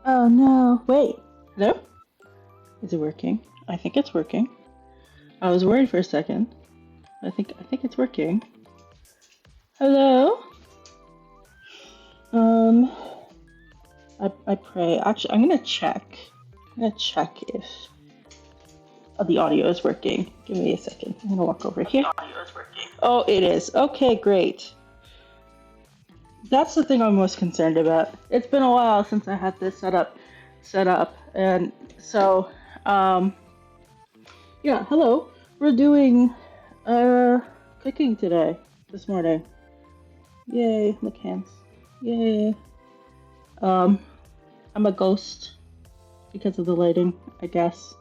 Oh no, wait. Hello? Is it working? I think it's working. I was worried for a second. I think it's working. Hello? Um, I pray. Actually, I'm gonna check. I'm gonna check if the audio is working. Give me a second. I'm gonna walk over here. The audio is working. Oh, it is. Okay, great. That's the thing I'm most concerned about. It's been a while since I had this set up, and so, um, yeah. Hello. We're doing cooking today, this morning. Yay, look hands. Yay. Um, I'm a ghost because of the lighting, I guess.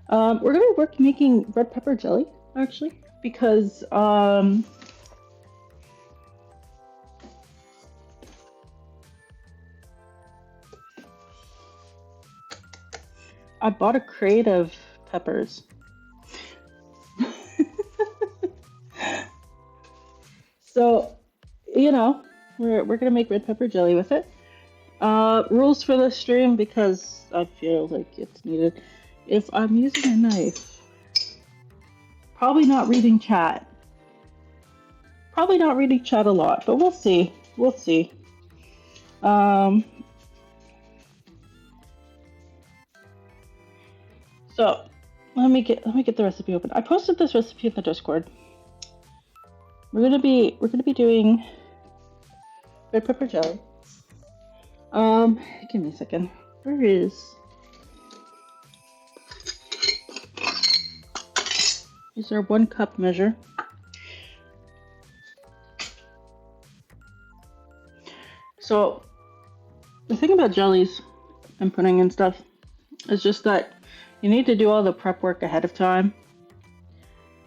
We're gonna work making red pepper jelly, actually, because I bought a crate of peppers. So, we're gonna make red pepper jelly with it. Rules for this stream because I feel like it's needed. If I'm using a knife, probably not reading chat. Probably not reading chat a lot, but we'll see. We'll see. So let me get the recipe open. I posted this recipe in the Discord. We're gonna be doing red pepper jelly. Give me a second. Where is? Is there 1 cup measure? So the thing about jellies and pudding and stuff is just that you need to do all the prep work ahead of time.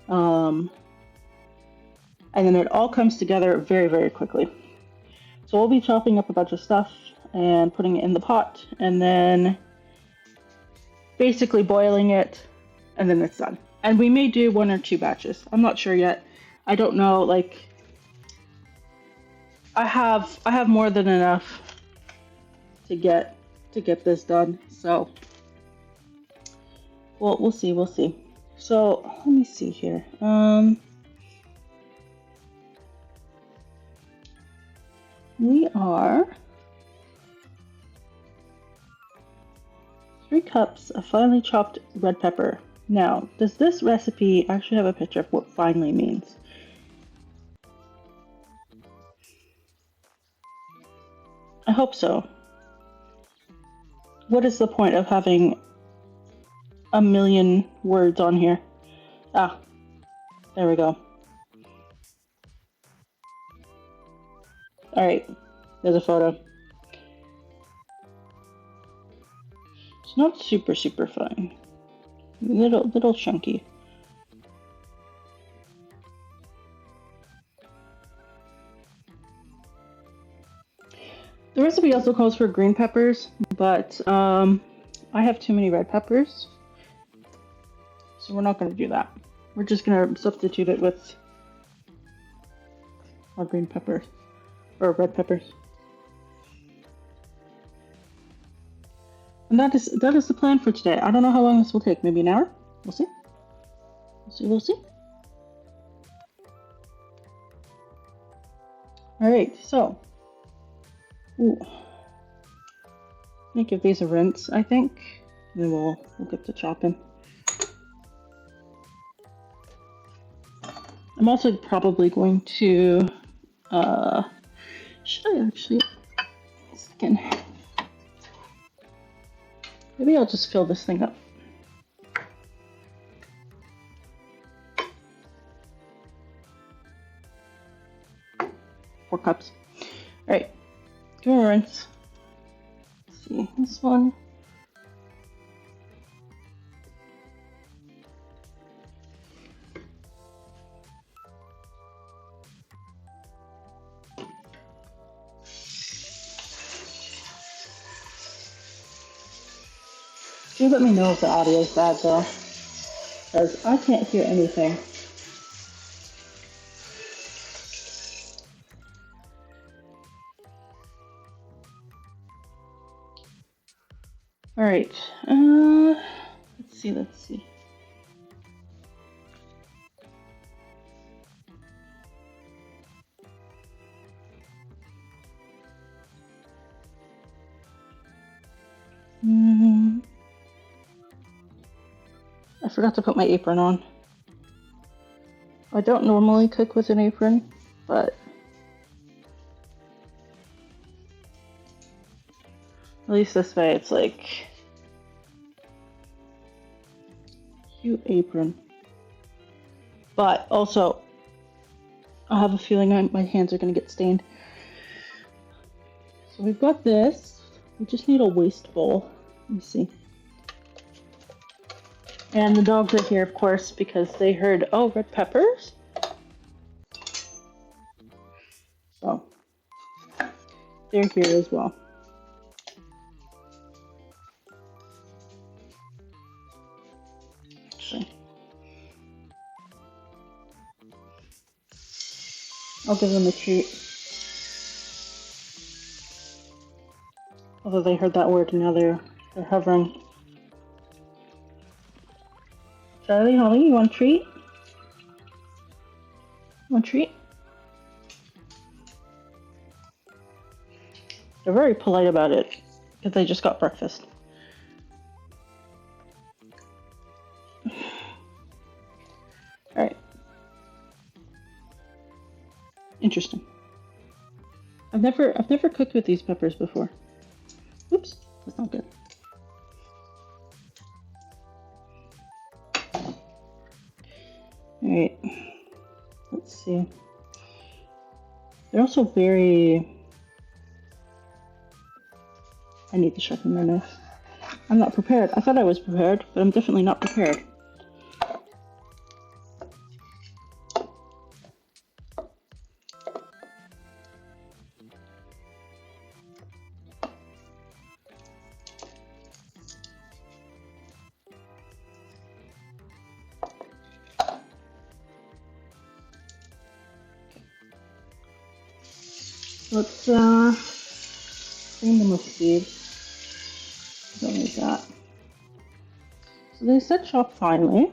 And then it all comes together very, very quickly. So we'll be chopping up a bunch of stuff and putting it in the pot and then basically boiling it, and then it's done. And we may do 1 or 2 batches. I'm not sure yet. I don't know, like I have more than enough to get this done. So we'll see. So let me see here. We are 3 cups of finely chopped red pepper. Now, does this recipe actually have a picture of what finely means? I hope so. What is the point of having a million words on here? Ah, there we go. Alright, there's a photo. It's not super fine. Little chunky. The recipe also calls for green peppers, but I have too many red peppers, so we're not going to do that. We're just going to substitute it with our green peppers, or red peppers. And that is the plan for today. I don't know how long this will take. Maybe an hour? We'll see. We'll see. Alright, so. Ooh. Let me give these a rinse, I think. Then we'll get to chopping. I'm also probably going to should I actually a second. Maybe I'll just fill this thing up. Four cups. Alright. Give it a rinse. Let's see, this one. Do let me know if the audio is bad though, because I can't hear anything. All right. Let's see. I forgot to put my apron on. I don't normally cook with an apron, but at least this way it's like cute apron. But also, I have a feeling my hands are going to get stained. So we've got this. We just need a waste bowl. Let me see. And the dogs are here, of course, because they heard, oh, red peppers? So, they're here as well. Actually, I'll give them a treat. Although they heard that word and now they're hovering. Charlie, Holly, you want a treat? Want a treat? They're very polite about it because they just got breakfast. Alright. Interesting. I've never cooked with these peppers before. Oops, that's not good. Alright. Let's see. They're also very... I need to sharpen my knife. I'm not prepared. I thought I was prepared, but I'm definitely not prepared. Let's clean them with seeds. Don't need that. So they said chop finely,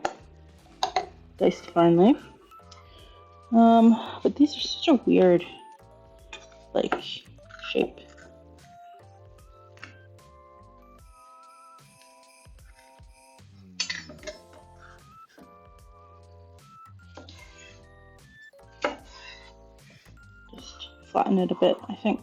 diced finely. But these are such a weird, like, shape. Just flatten it a bit, I think.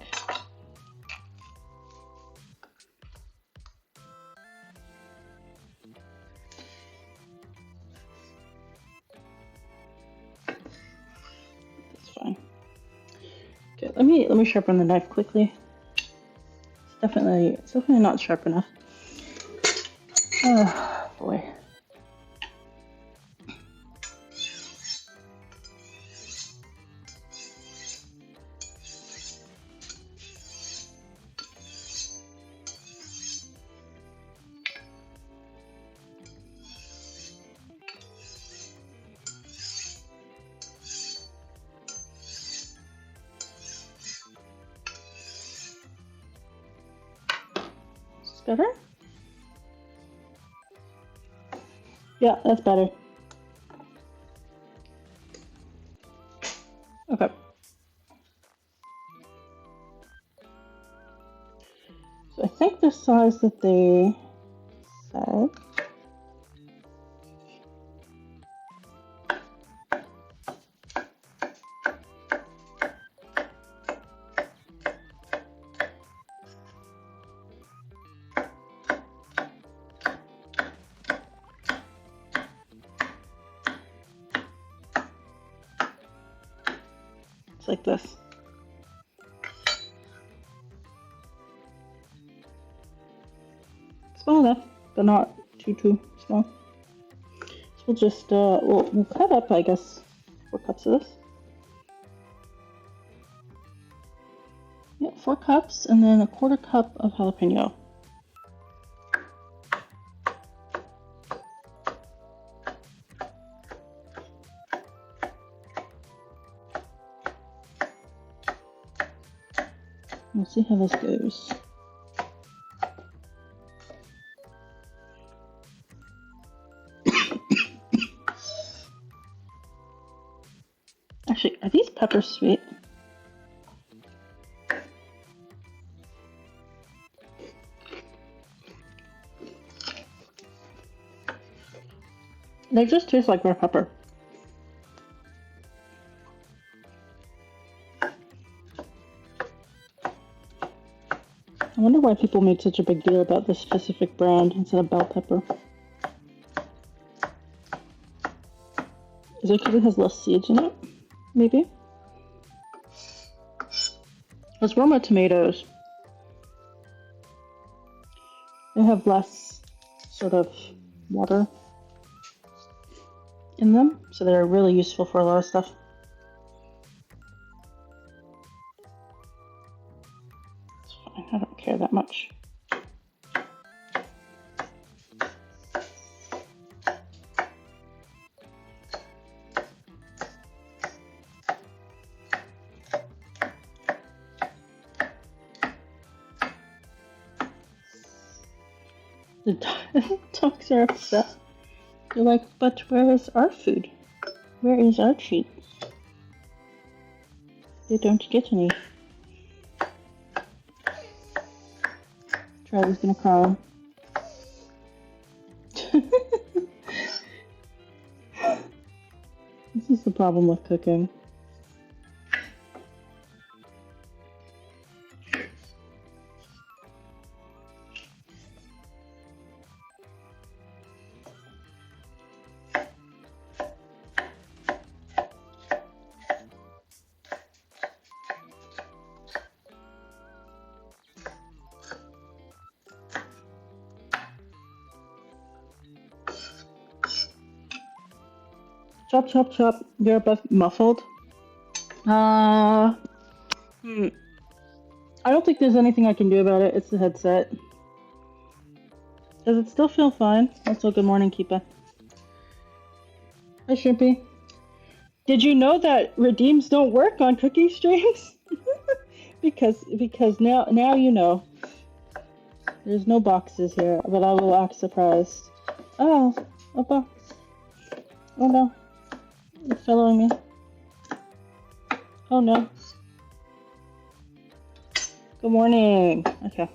Okay, let me sharpen the knife quickly. It's definitely not sharp enough. Oh boy. Better? Yeah, that's better. Okay. So I think the size that they said. Like this. Small enough, but not too small. So we'll just we'll cut up, I guess, 4 cups of this. Yeah, 4 cups, and then a 1/4 cup of jalapeno. We'll see how this goes. pepper sweet. They just taste like red pepper. I wonder why people make such a big deal about this specific brand instead of bell pepper. Is it because it has less seeds in it? Maybe? Because Roma tomatoes, they have less sort of water in them, so they're really useful for a lot of stuff. It's fine, I don't care that much. The dogs are upset. They're like, but where is our food? Where is our treats? They don't get any. Charlie's gonna cry. This is the problem with cooking. Chop, chop, chop. You're both muffled. I don't think there's anything I can do about it. It's the headset. Does it still feel fine? Also, good morning, Keepa. Hi, Shrimpy. Did you know that redeems don't work on cooking streams? because now you know. There's no boxes here, but I will act surprised. Oh, a box. Oh no. It's following me. Oh no. Good morning. Okay.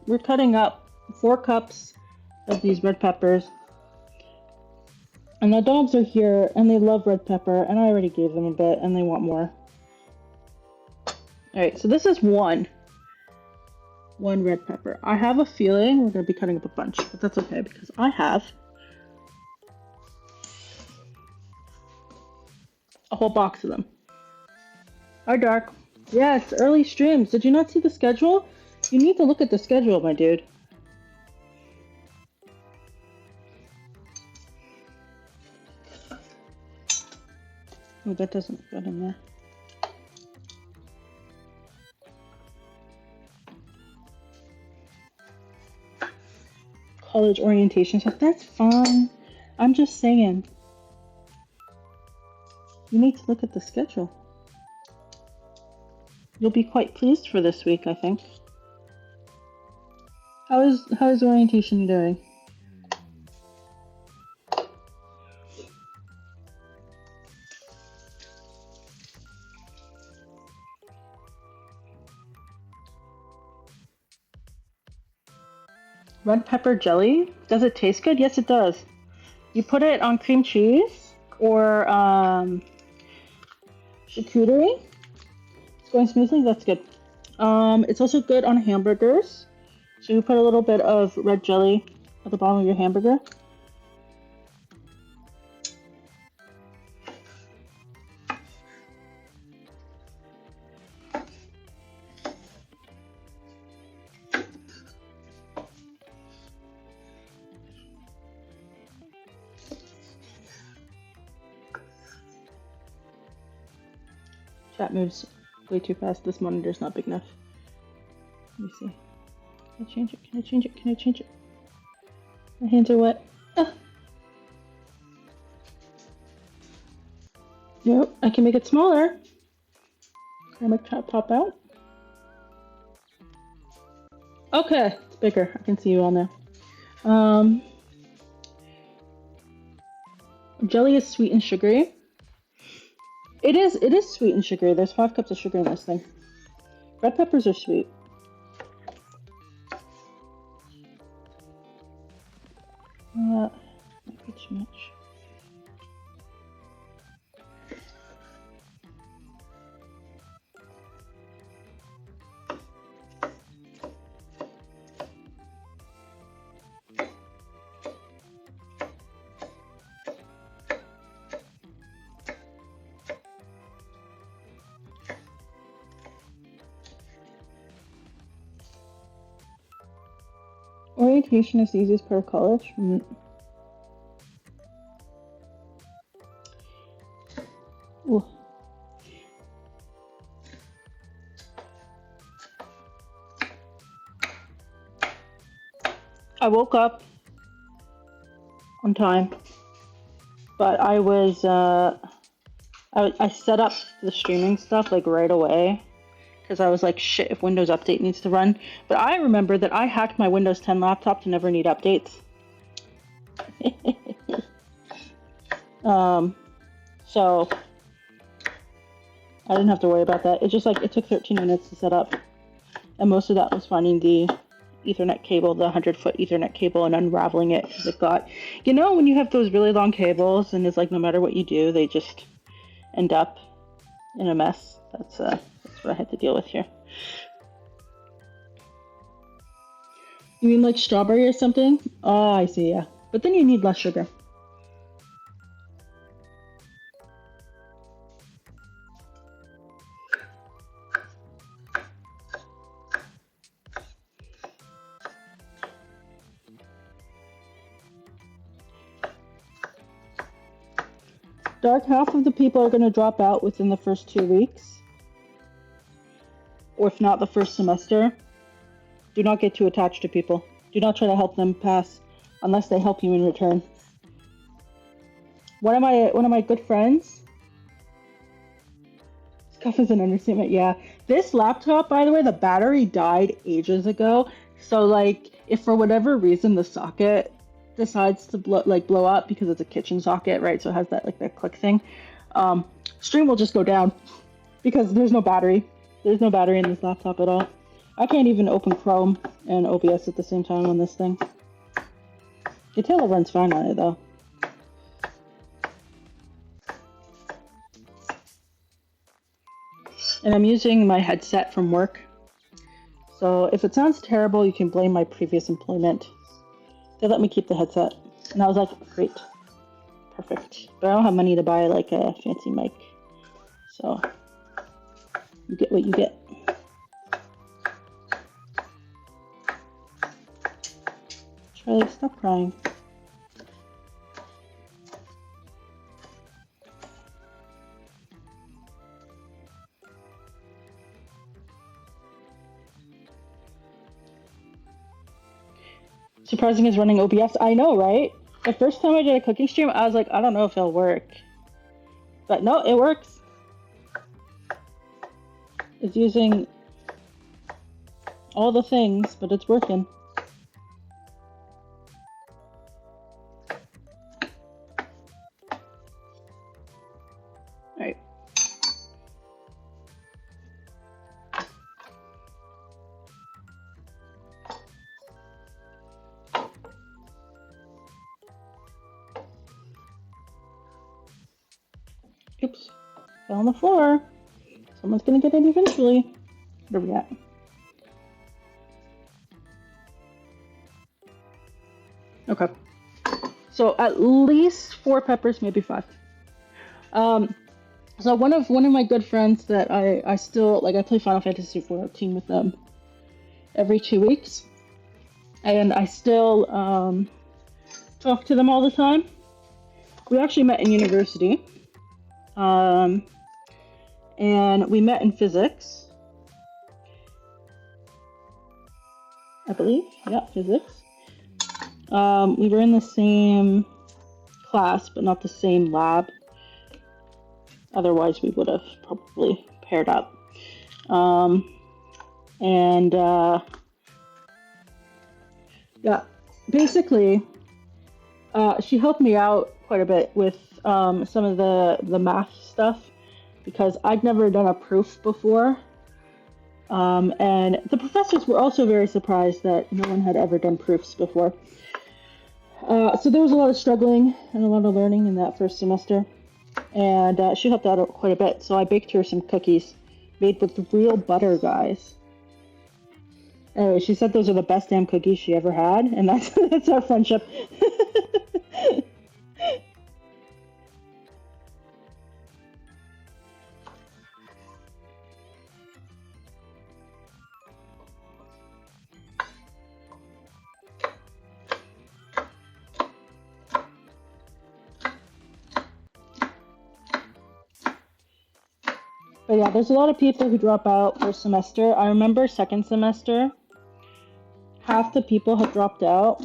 We're cutting up 4 cups of these red peppers. And the dogs are here and they love red pepper, and I already gave them a bit and they want more. Alright, so this is one red pepper. I have a feeling we're going to be cutting up a bunch, but that's okay because I have a whole box of them. Hi, Dark. Yes, early streams. Did you not see the schedule? You need to look at the schedule, my dude. Oh, that doesn't fit in there. College orientation stuff. That's fine. I'm just saying. You need to look at the schedule. You'll be quite pleased for this week, I think. How is orientation doing? Red pepper jelly? Does it taste good? Yes, it does. You put it on cream cheese or charcuterie. It's going smoothly. That's good. It's also good on hamburgers. So you put a little bit of red jelly at the bottom of your hamburger. Chat moves way too fast. This monitor's not big enough. Let me see. Can I change it? Can I change it? Can I change it? My hands are wet. Ah. Nope, I can make it smaller. Can I make chat pop out? Okay, it's bigger. I can see you on there. Jelly is sweet and sugary. It is sweet and sugary. There's 5 cups of sugar in this thing. Red peppers are sweet. Might be too much. Orientation is the easiest part of college. Ooh. I woke up on time, but I was I set up the streaming stuff like right away. Because I was like, shit, if Windows Update needs to run. But I remember that I hacked my Windows 10 laptop to never need updates. So I didn't have to worry about that. It just like, it took 13 minutes to set up. And most of that was finding the Ethernet cable, the 100-foot Ethernet cable, and unraveling it. Because it got, you know, when you have those really long cables and it's like, no matter what you do, they just end up in a mess. That's what I had to deal with here. You mean like strawberry or something? Oh, I see, yeah. But then you need less sugar. Dark, half of the people are going to drop out within the first 2 weeks. Or if not the first semester. Do not get too attached to people. Do not try to help them pass unless they help you in return. One of my good friends. Scuff is an understatement, yeah. This laptop, by the way, the battery died ages ago. So like, if for whatever reason the socket decides to blow up because it's a kitchen socket, right? So it has that like that click thing. Stream will just go down because there's no battery. There's no battery in this laptop at all. I can't even open Chrome and OBS at the same time on this thing. Detail runs fine on it though. And I'm using my headset from work. So if it sounds terrible, you can blame my previous employment. They let me keep the headset. And I was like, great. Perfect. But I don't have money to buy like a fancy mic. So you get what you get. Charlie, stop crying. Surprising is running OBS. I know, right? The first time I did a cooking stream, I was like, I don't know if it'll work. But no, it works. It's using all the things, but it's working. Alright. Oops. Fell on the floor. Someone's gonna get it eventually. Where are we at? Okay. So at least 4 peppers, maybe 5. So one of my good friends that I still like, I play Final Fantasy 14 with them every 2 weeks, and I still talk to them all the time. We actually met in university. And we met in physics, I believe. Yeah, physics. We were in the same class, but not the same lab. Otherwise, we would have probably paired up. Yeah, basically, she helped me out quite a bit with some of the math stuff. because I'd never done a proof before. And the professors were also very surprised that no one had ever done proofs before. So there was a lot of struggling and a lot of learning in that first semester. And she helped out quite a bit. So I baked her some cookies made with real butter, guys. Anyway, she said those are the best damn cookies she ever had. And that's our friendship. But yeah, there's a lot of people who drop out first semester. I remember second semester, half the people had dropped out.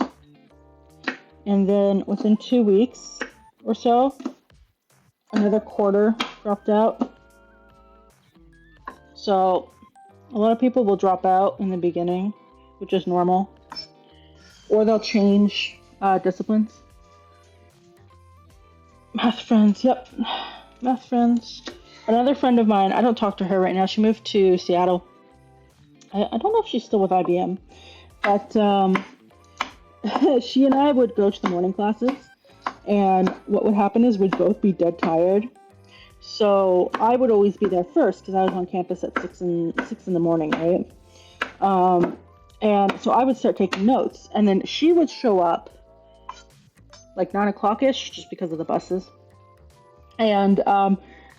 And then within 2 weeks or so, another quarter dropped out. So a lot of people will drop out in the beginning, which is normal. Or they'll change disciplines. Math friends, yep. Math friends. Another friend of mine, I don't talk to her right now. She moved to Seattle. I don't know if she's still with IBM. But she and I would go to the morning classes. And what would happen is we'd both be dead tired. So I would always be there first because I was on campus at 6 in the morning, right? And so I would start taking notes. And then she would show up like 9 o'clock-ish just because of the buses. And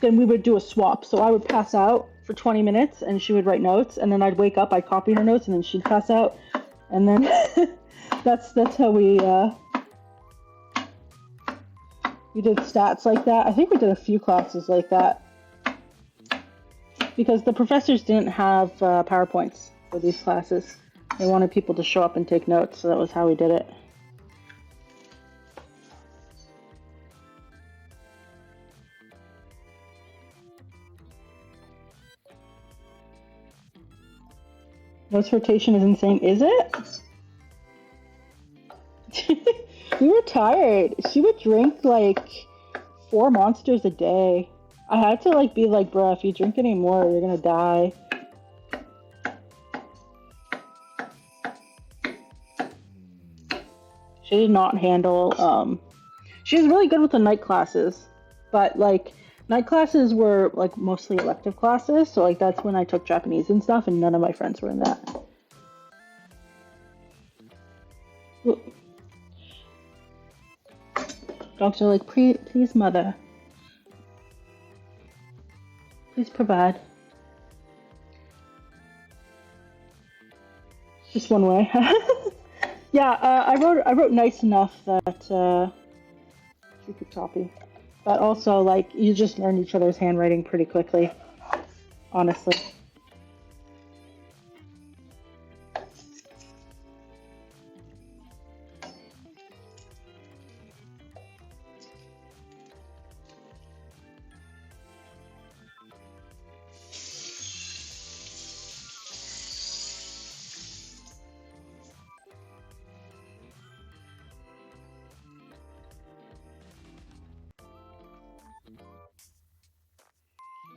then we would do a swap. So I would pass out for 20 minutes and she would write notes. And then I'd wake up, I'd copy her notes, and then she'd pass out. And then that's how we did stats like that. I think we did a few classes like that. Because the professors didn't have PowerPoints for these classes. They wanted people to show up and take notes, so that was how we did it. Notes rotation is insane, is it? We were tired. She would drink like 4 Monsters a day. I had to be like, bruh, if you drink any more, you're gonna die. She did not handle, she was really good with the night classes, but night classes were mostly elective classes, so that's when I took Japanese and stuff, and none of my friends were in that. Dogs are like, please mother. Please provide. Just one way. Yeah, I wrote nice enough that she could copy. But also, you just learn each other's handwriting pretty quickly, honestly.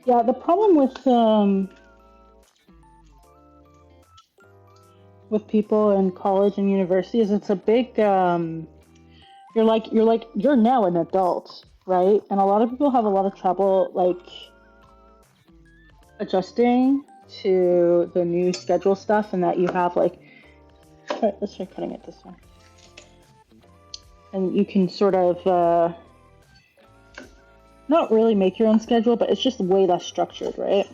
Yeah, the problem with people in college and university is it's a big you're now an adult, right? And a lot of people have a lot of trouble adjusting to the new schedule stuff, and that you have alright, let's try cutting it this way. And you can sort of not really make your own schedule, but it's just way less structured, right?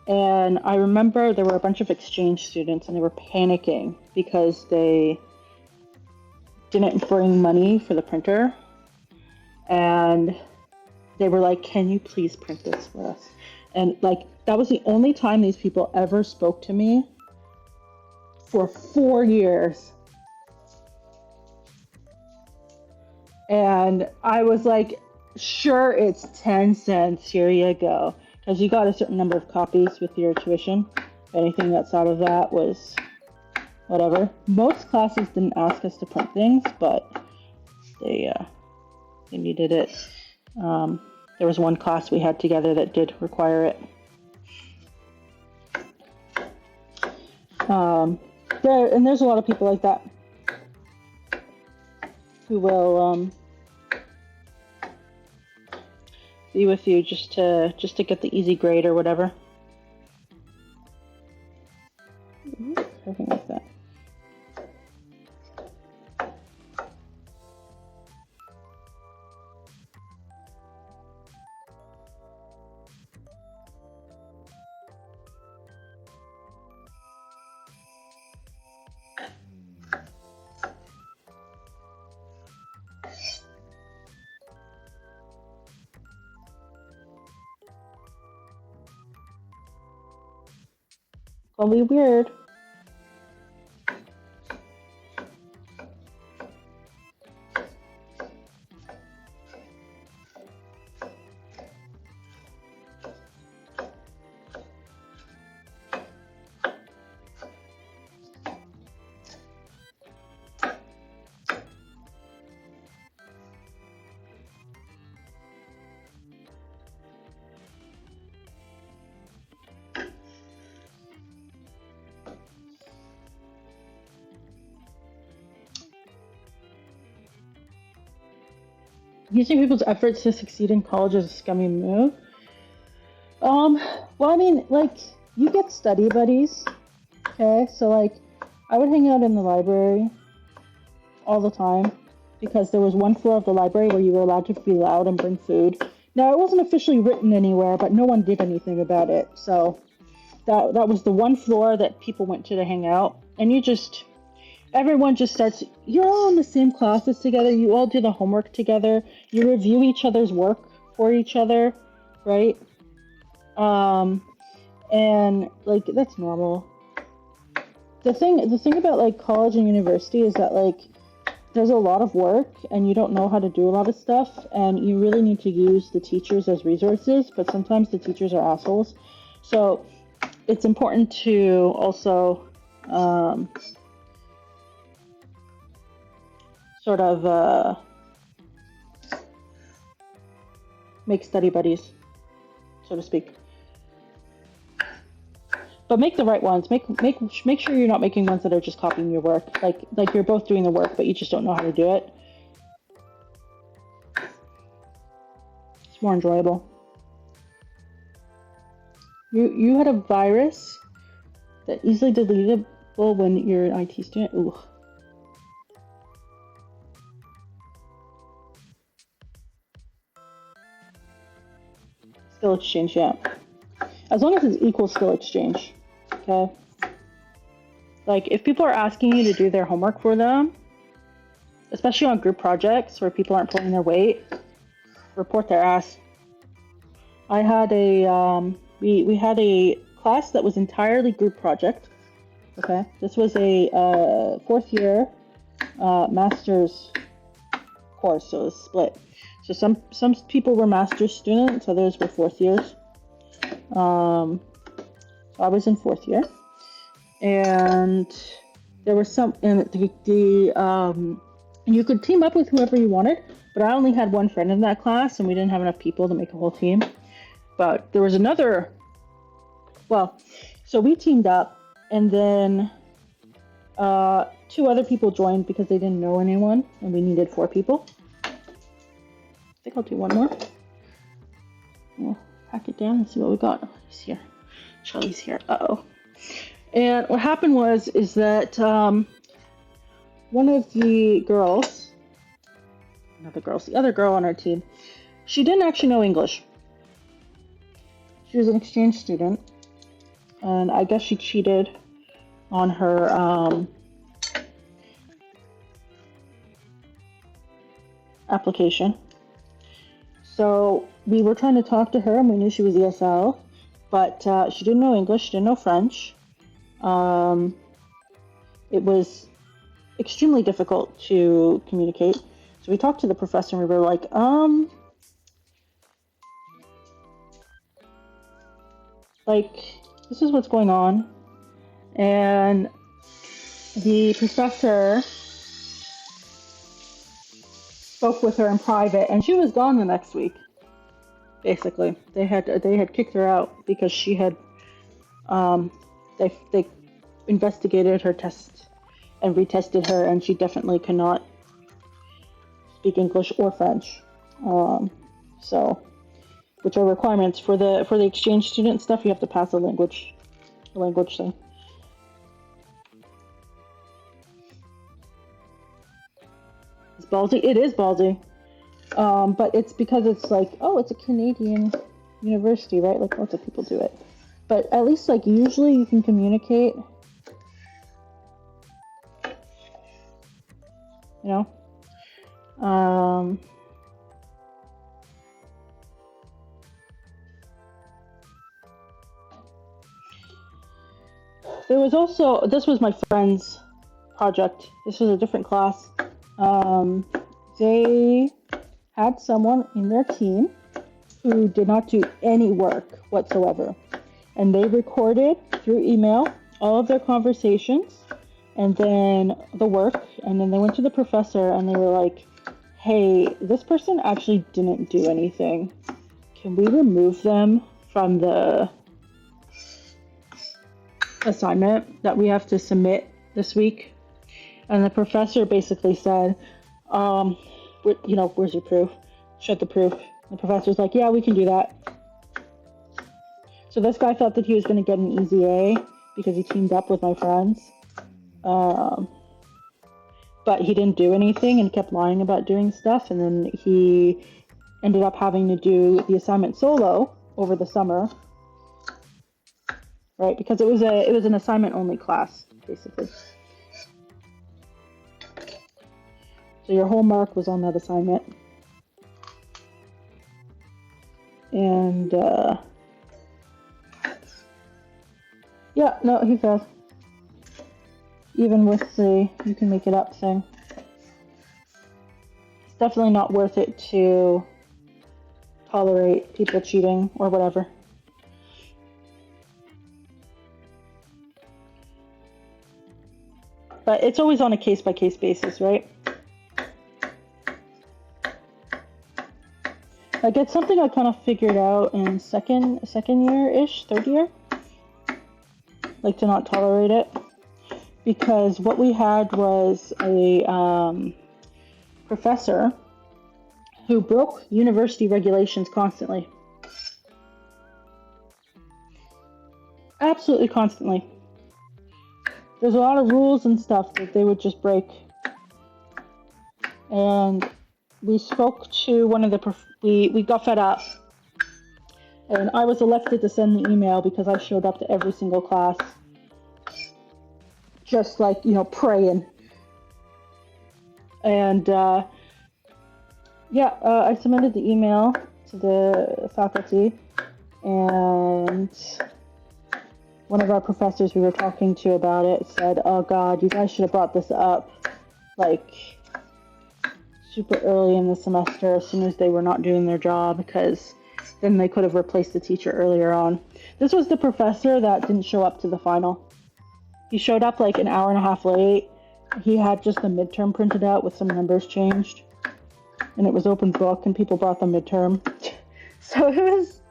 And I remember there were a bunch of exchange students and they were panicking because they didn't bring money for the printer. And they were like, can you please print this for us? And that was the only time these people ever spoke to me for 4 years. And I was like, sure, it's 10 cents. Here you go. Because you got a certain number of copies with your tuition. Anything outside of that was whatever. Most classes didn't ask us to print things, but they needed it. There was one class we had together that did require it. There's a lot of people like that who will be with you just to get the easy grade or whatever. Something like that. Gonna be weird. Using people's efforts to succeed in college is a scummy move. Well, I mean, like, you get study buddies, okay? So, like, I would hang out in the library all the time because there was one floor of the library where you were allowed to be loud and bring food. Now, it wasn't officially written anywhere, but no one did anything about it. So, that was the one floor that people went to hang out. And everyone just starts, you're all in the same classes together, you all do the homework together, you review each other's work for each other, right? And like, that's normal. The thing about like college and university is that like, there's a lot of work and you don't know how to do a lot of stuff and you really need to use the teachers as resources, but sometimes the teachers are assholes. So it's important to also, sort of make study buddies, so to speak. But make the right ones. Make sure you're not making ones that are just copying your work. Like you're both doing the work, but you just don't know how to do it. It's more enjoyable. You had a virus that easily deletable when you're an IT student. Ooh. Skill exchange, yeah. As long as it's equal skill exchange, okay? Like, if people are asking you to do their homework for them, especially on group projects where people aren't pulling their weight, report their ass. I had we had a class that was entirely group project, okay? This was a fourth year master's course, so it was split. So some people were master's students, others were fourth years. So I was in fourth year, and there were some, and you could team up with whoever you wanted, but I only had one friend in that class, and we didn't have enough people to make a whole team. But there was another, so we teamed up, and then two other people joined because they didn't know anyone, and we needed 4 people. I think I'll do one more. We'll pack it down and see what we got. He's here. Charlie's here. Uh-oh. And what happened is that one of the girls, the other girl on our team, she didn't actually know English. She was an exchange student, and I guess she cheated on her application. So we were trying to talk to her, and we knew she was ESL, but she didn't know English, she didn't know French. It was extremely difficult to communicate. So we talked to the professor, and we were like, this is what's going on. And the professor spoke with her in private, and she was gone the next week. basically. They had kicked her out because she had they investigated her test and retested her, and she definitely cannot speak English or French. So, which are requirements for the exchange student stuff. You have to pass a language thing. It's ballsy. It is ballsy. But it's because it's like, oh, it's a Canadian university, right? Like lots of people do it. But at least like usually you can communicate. You know? There was also, this was my friend's project. This was a different class. They had someone in their team who did not do any work whatsoever. And they recorded through email all of their conversations and then the work. And then they went to the professor and they were like, hey, this person actually didn't do anything. Can we remove them from the assignment that we have to submit this week? And the professor basically said, where's your proof? Show the proof. The professor's like, yeah, we can do that. So this guy thought that he was going to get an easy A because he teamed up with my friends. But he didn't do anything and kept lying about doing stuff. And then he ended up having to do the assignment solo over the summer. Right? Because it was an assignment only class, basically. So your whole mark was on that assignment. And, yeah, no, he failed. Even with the you can make it up thing. It's definitely not worth it to tolerate people cheating or whatever. But it's always on a case-by-case basis, right? Like, it's something I kind of figured out in second year-ish, third year. Like, to not tolerate it. Because what we had was a professor who broke university regulations constantly. Absolutely constantly. There's a lot of rules and stuff that they would just break. And we spoke to one of the we got fed up, and I was elected to send the email because I showed up to every single class, just like, praying. And I submitted the email to the faculty, and one of our professors we were talking to about it said, oh God, you guys should have brought this up like super early in the semester as soon as they were not doing their job, because then they could have replaced the teacher earlier on. This was the professor that didn't show up to the final. He showed up like an hour and a half late. He had just the midterm printed out with some numbers changed, and it was open book and people brought the midterm. So it was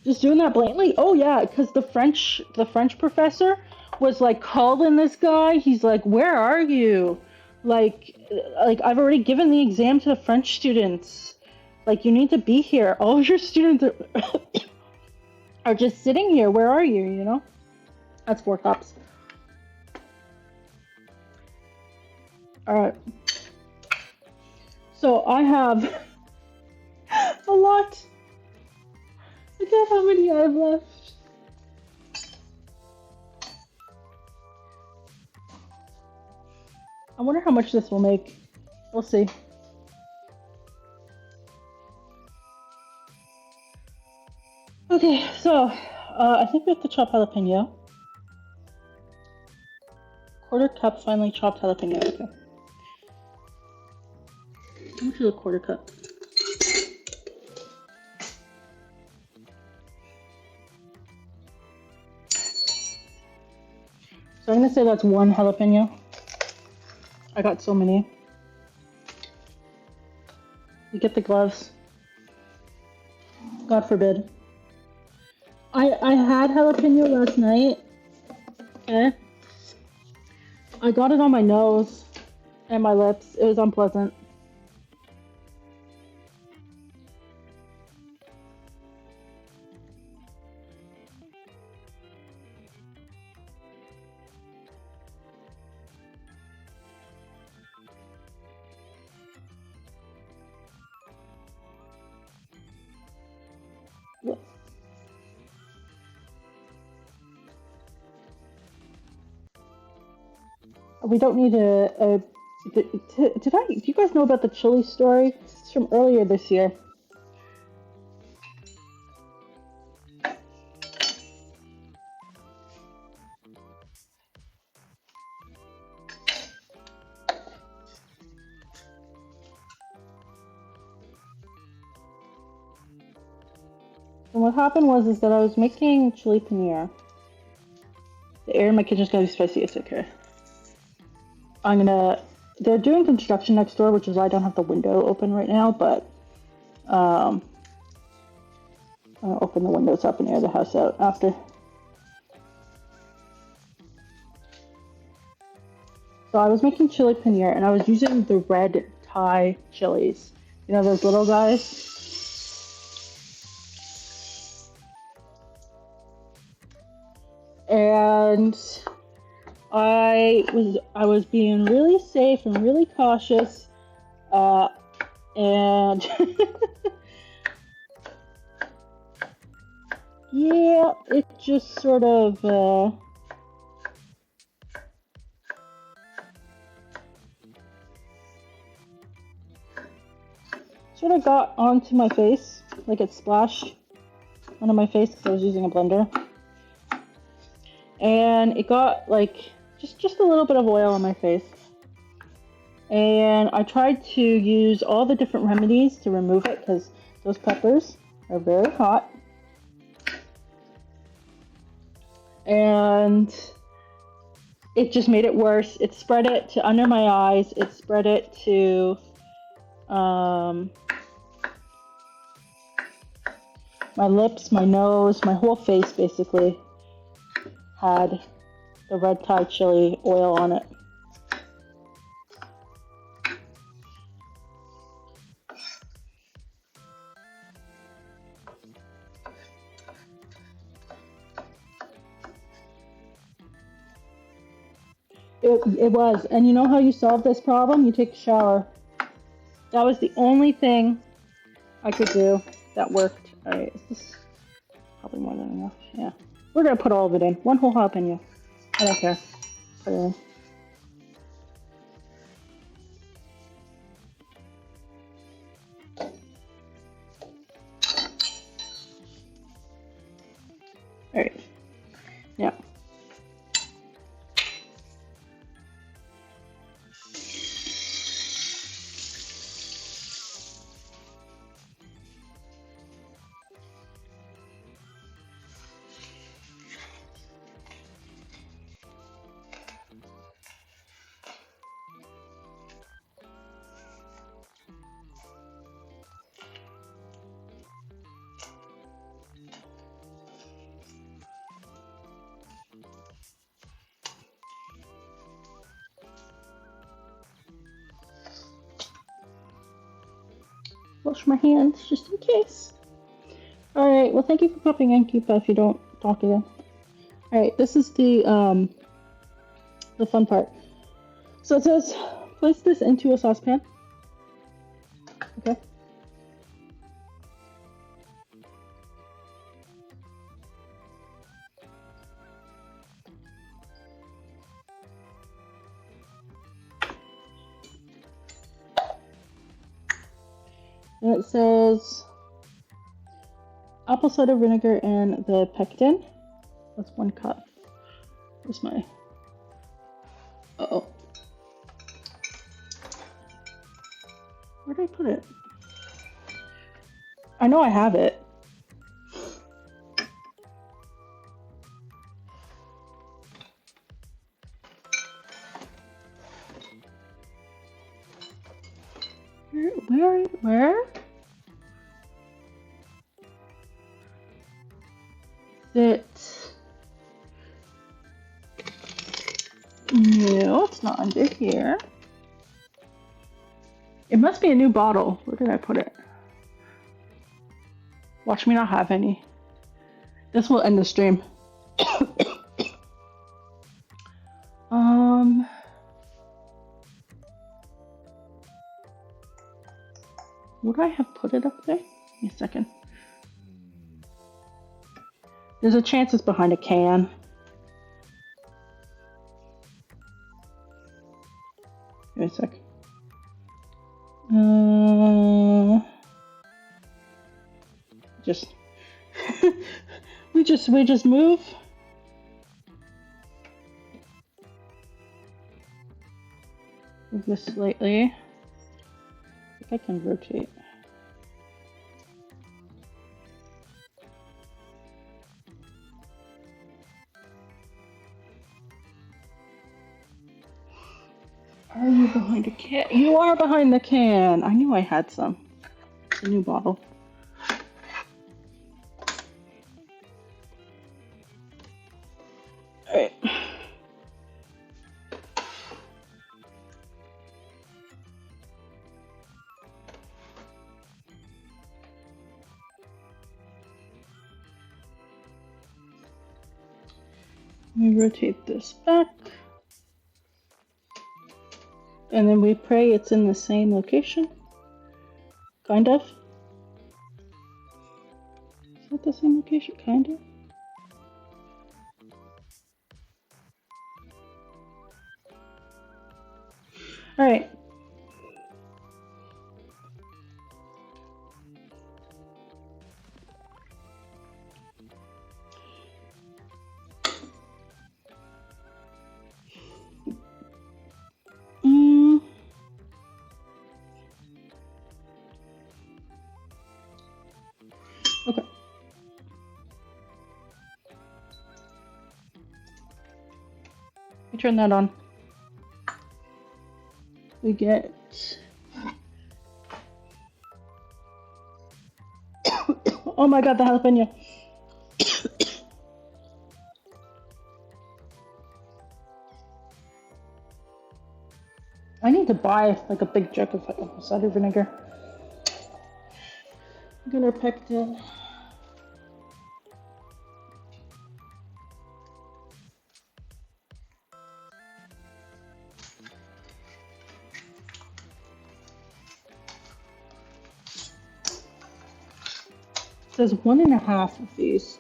just doing that blatantly. Oh yeah, because the French professor was like calling this guy. He's like, where are you? Like I've already given the exam to the French students. Like, you need to be here. All your students are just sitting here. Where are you? That's 4 cups. All right. So I have a lot. Look at how many I have left. I wonder how much this will make. We'll see. Okay, so I think we have to chop jalapeno. 1/4 cup finely chopped jalapeno. Okay. How much is a 1/4 cup? So I'm gonna say that's 1 jalapeno. I got so many. You get the gloves. God forbid. I had jalapeno last night. Okay. I got it on my nose and my lips. It was unpleasant. We don't need do you guys know about the chili story? It's from earlier this year. And what happened was that I was making chili paneer. The air in my kitchen's gonna be spicy, it's okay. They're doing construction next door, which is why I don't have the window open right now, but I'm gonna open the windows up and air the house out after. So I was making chili paneer and I was using the red Thai chilies. You know those little guys? And I was being really safe and really cautious, and yeah, it just sort of got onto my face, like it splashed onto my face because I was using a blender. And it got like just a little bit of oil on my face. And I tried to use all the different remedies to remove it because those peppers are very hot. And it just made it worse. It spread it to under my eyes. It spread it to my lips, my nose, my whole face basically had the red Thai chili oil on it. It was. And you know how you solve this problem? You take a shower. That was the only thing I could do that worked. Alright, is this probably more than enough? Yeah. We're gonna put all of it in. One whole jalapeno. I don't care. Put it in. Alright. Yeah. Wash my hands just in case. Alright, well thank you for popping in, Keepa, if you don't talk again. Alright, this is the fun part. So it says, place this into a saucepan. Okay. And it says apple cider vinegar and the pectin. That's 1 cup. Where's my... Uh-oh. Where did I put it? I know I have it. Where? it? No, it's not under here. It must be a new bottle. Where did I put it? Watch me not have any. This will end the stream. Would I have put it up there? Give me a second. There's a chance it's behind a can. Give me a sec. We just move. Move this slightly. I think I can rotate. Are you behind a can? You are behind the can. I knew I had some. It's a new bottle. All right. Let me rotate this back. And then we pray it's in the same location. Kind of. Is that the same location? Kind of. All right. Okay. Let me turn that on. We get oh my god, the jalapeno. I need to buy like a big jug of cider vinegar. Get our pectin. It says 1.5 of these.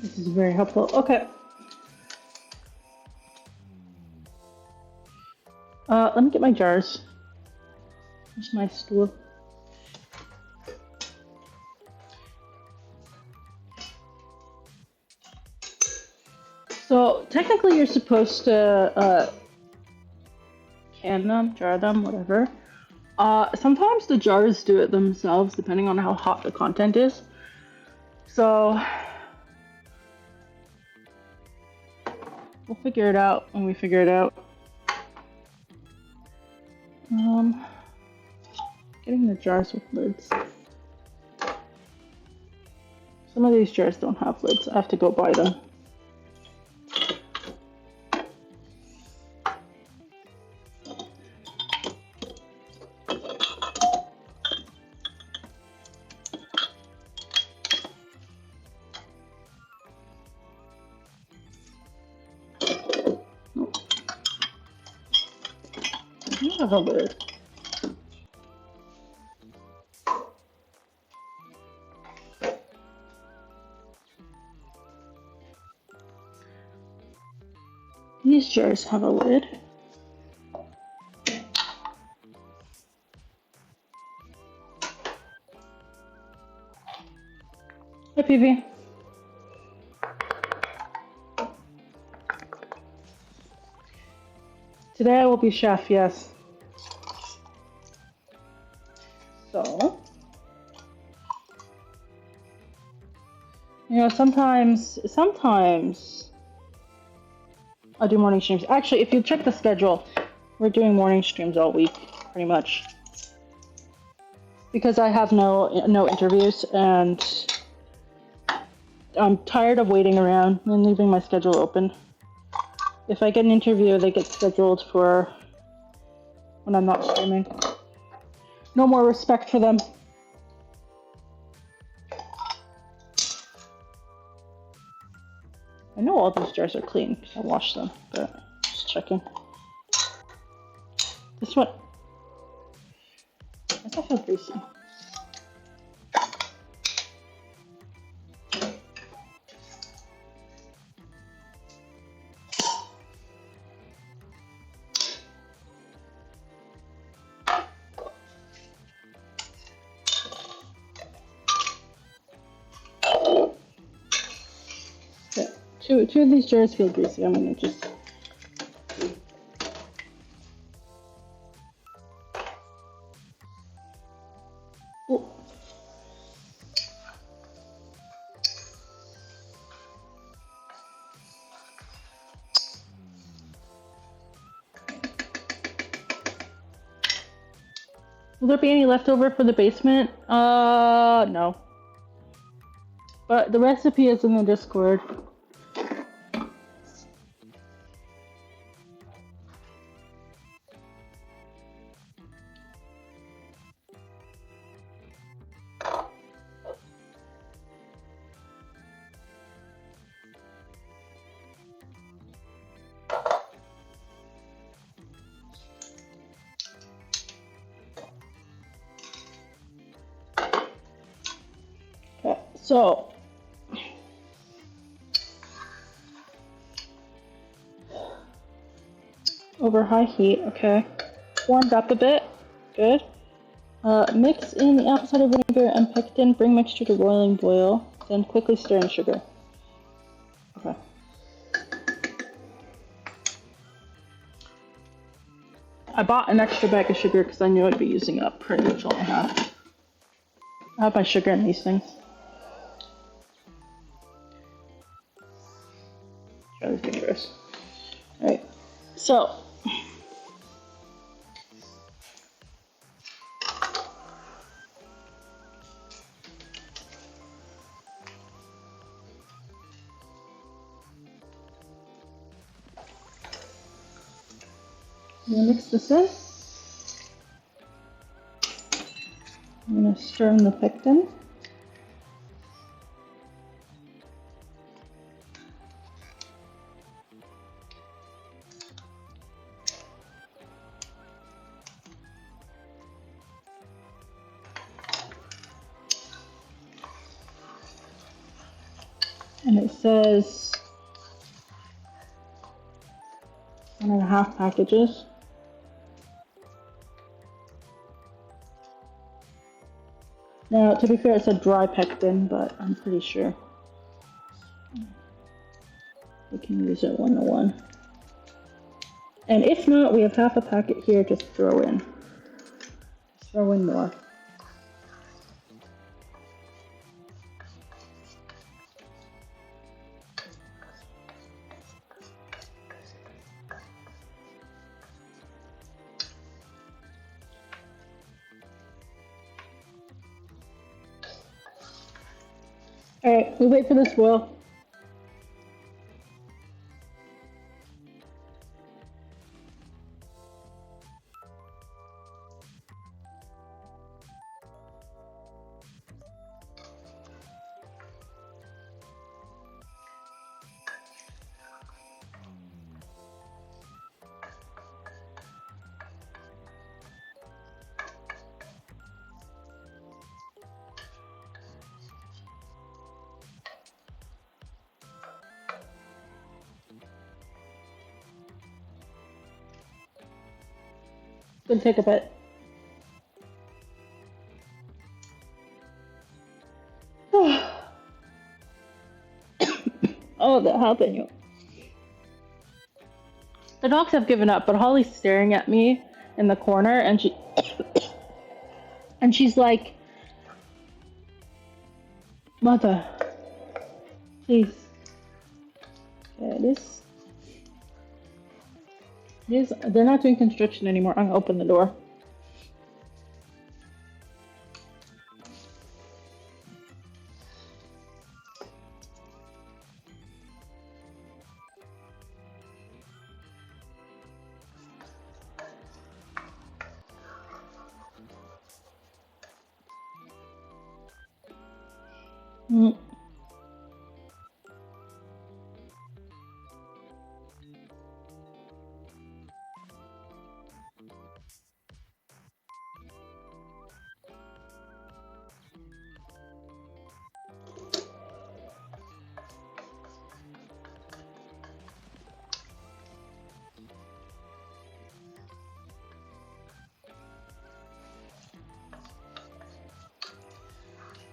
This is very helpful. Okay. Let me get my jars. Here's my stool. So technically you're supposed to can them, jar them, whatever. Sometimes the jars do it themselves depending on how hot the content is. So we'll figure it out when we figure it out. Getting the jars with lids. Some of these jars don't have lids. I have to go buy them. Nope. I don't have a lid. These jars have a lid. Hi, PV. Today I will be chef, yes. You know, sometimes I do morning streams. Actually, if you check the schedule, we're doing morning streams all week, pretty much. Because I have no interviews, and I'm tired of waiting around and leaving my schedule open. If I get an interview, they get scheduled for when I'm not streaming. No more respect for them. I know all these jars are clean because I washed them, but just checking. This one, I feel greasy. Two of these jars feel greasy. I'm gonna just. Ooh. Will there be any leftover for the basement? No. But the recipe is in the Discord. So, over high heat, okay. Warmed up a bit, good. Mix in the apple cider vinegar and pectin, bring mixture to boiling boil, then quickly stir in sugar. Okay. I bought an extra bag of sugar because I knew I'd be using up pretty much all I have. I have my sugar in these things. Try these fingers. Alright, so. I'm gonna mix this in. I'm gonna stir in the pectin. And it says 1.5 packages. Now, to be fair, it said dry pectin, but I'm pretty sure we can use it 1-to-1. And if not, we have half a packet here, just throw in. Just throw in more. Alright, we wait for this to boil. Gonna take a bit. Oh, the jalapeno. The dogs have given up, but Holly's staring at me in the corner, and she's like, "Mother, Please. Okay, they're not doing construction anymore. I'm gonna open the door. Mm.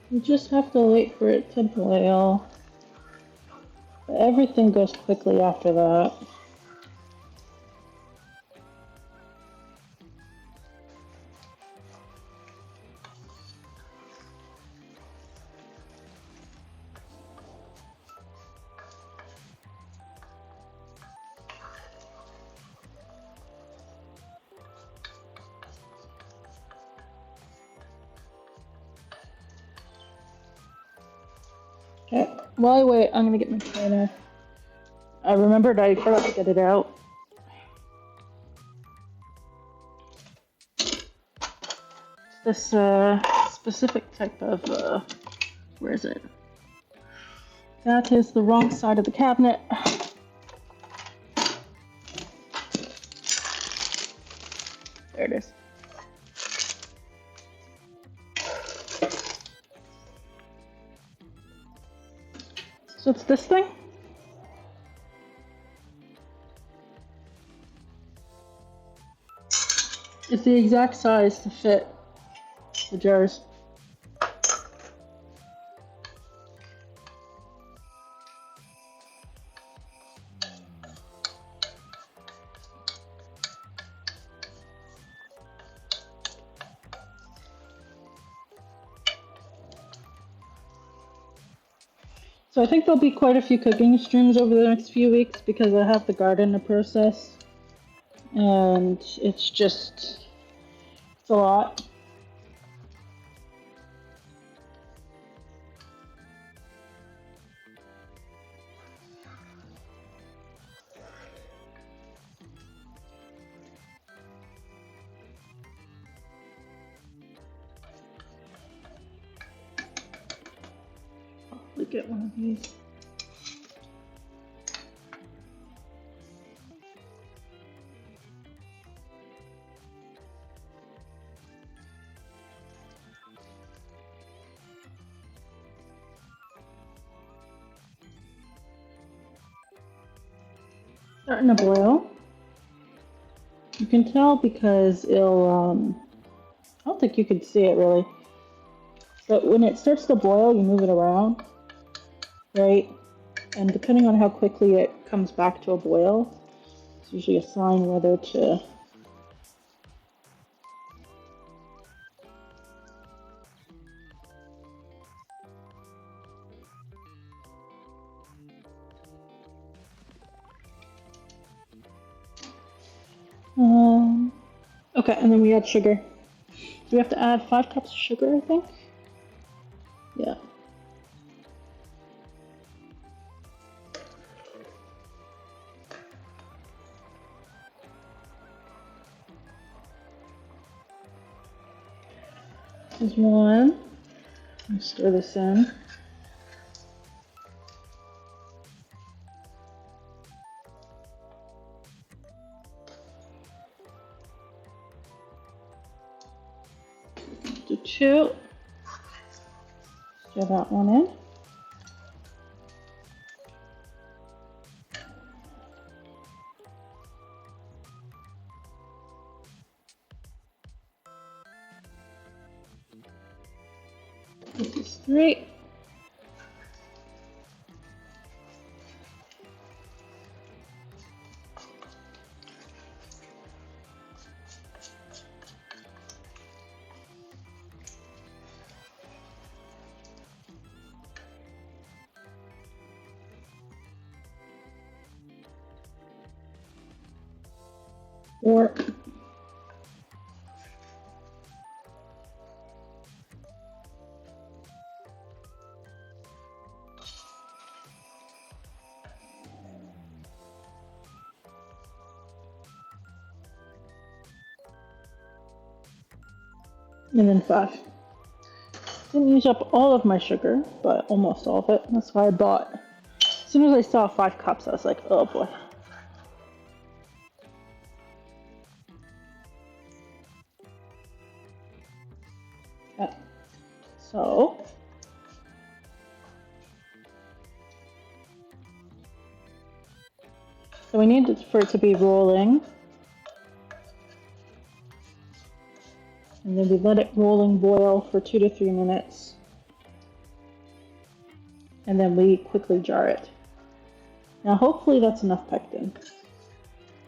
You just have to wait for it to boil. Everything goes quickly after that. Okay, while I wait, I'm gonna get my trainer. I remembered I forgot to get it out. This specific type of, where is it? That is the wrong side of the cabinet. There it is. So it's this thing? It's the exact size to fit the jars. So I think there'll be quite a few cooking streams over the next few weeks because I have the garden to process. And it's a lot. Look at one of these. Starting to boil. You can tell because it'll, I don't think you can see it really. But when it starts to boil, you move it around, right? And depending on how quickly it comes back to a boil, it's usually a sign whether to okay, and then we add sugar. Do we have to add 5 cups of sugar, I think? Yeah. This is 1. Let's stir this in. Do 2. Stir that one in. This is 3. Or and then 5. Didn't use up all of my sugar, but almost all of it. That's why I bought. As soon as I saw 5 cups, I was like, oh boy. Yeah. So we need for it to be rolling. And then we let it rolling boil for 2 to 3 minutes. And then we quickly jar it. Now hopefully that's enough pectin.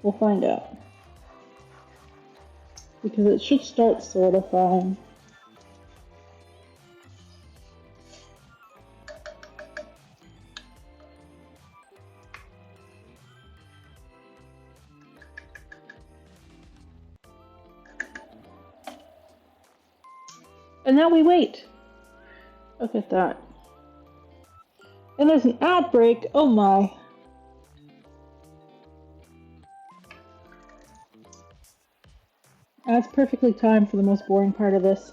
We'll find out. Because it should start solidifying. And now we wait. Look at that. And there's an ad break. Oh my. That's perfectly timed for the most boring part of this.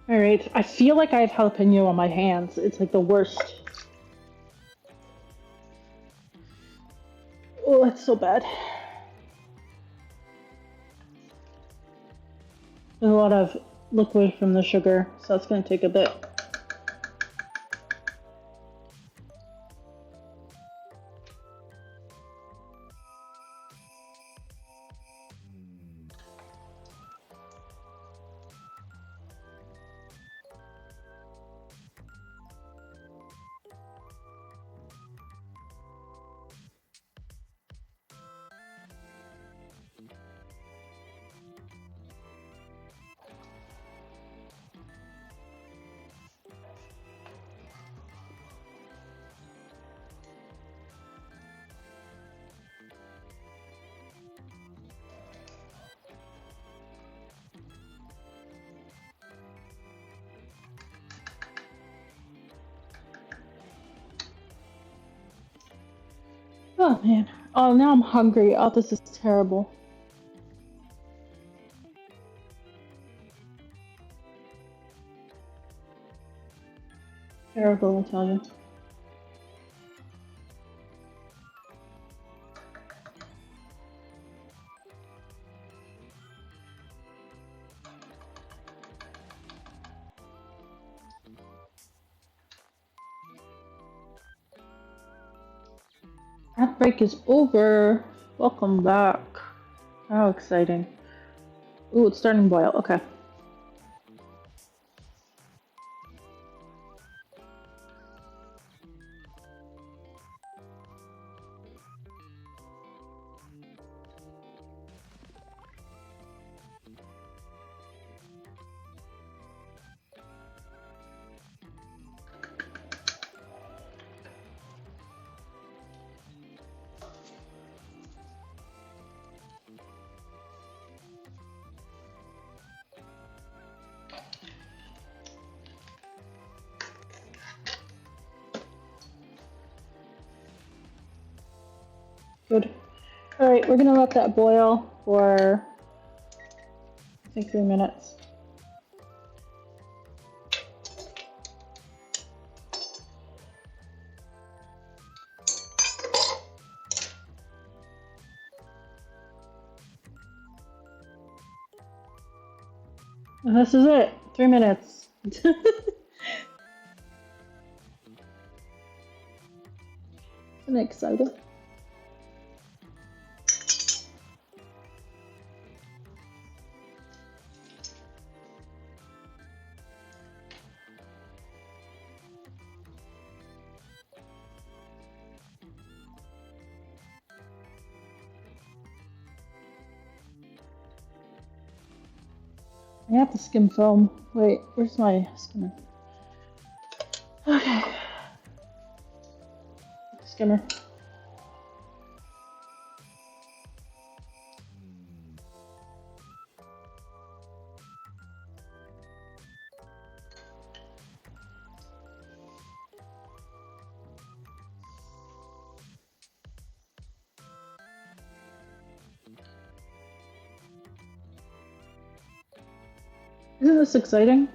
Alright, I feel like I have jalapeno on my hands. It's like the worst. Oh, it's so bad. There's a lot of liquid from the sugar, so it's going to take a bit. Oh man. Oh, now I'm hungry. Oh, this is terrible. Terrible, I tell you. Ad break is over. Welcome back. How exciting. Ooh, it's starting to boil. Okay. All right, we're gonna let that boil for, I think, 3 minutes. And this is it, 3 minutes. I'm excited. I have to skim film. Wait, where's my skimmer? Okay. Skimmer. Isn't this exciting?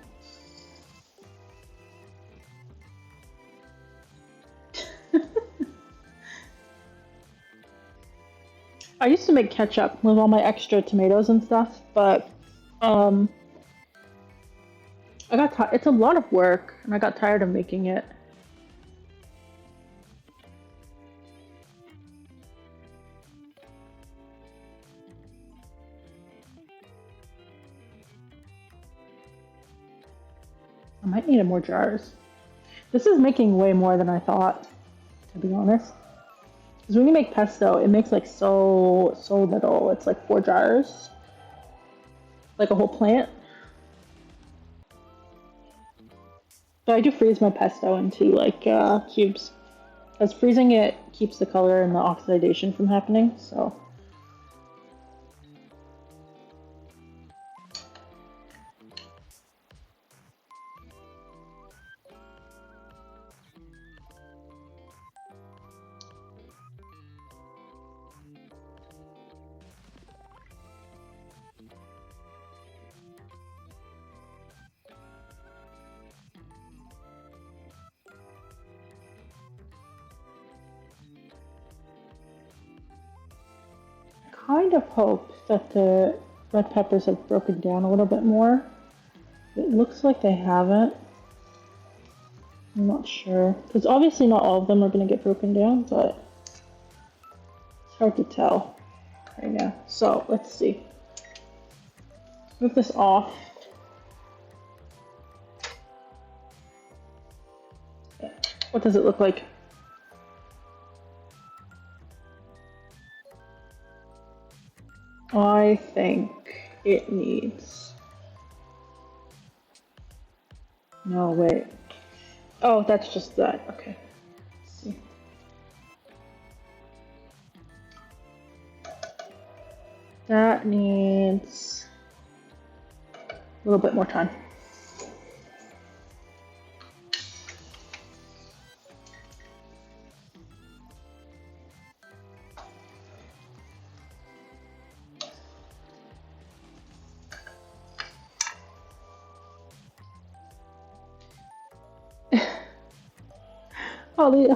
I used to make ketchup with all my extra tomatoes and stuff, but I got it's a lot of work, and I got tired of making it. I might need more jars. This is making way more than I thought, to be honest. Because when you make pesto, it makes like so little. It's like 4 jars, like a whole plant. So I do freeze my pesto into like cubes, because freezing it keeps the color and the oxidation from happening. So. Kind of hope that the red peppers have broken down a little bit more. It looks like they haven't. I'm not sure. Because obviously not all of them are going to get broken down, but it's hard to tell right now. So let's see. Move this off. What does it look like? I think it needs... No, wait. Oh, that's just that. Okay. Let's see. That needs a little bit more time.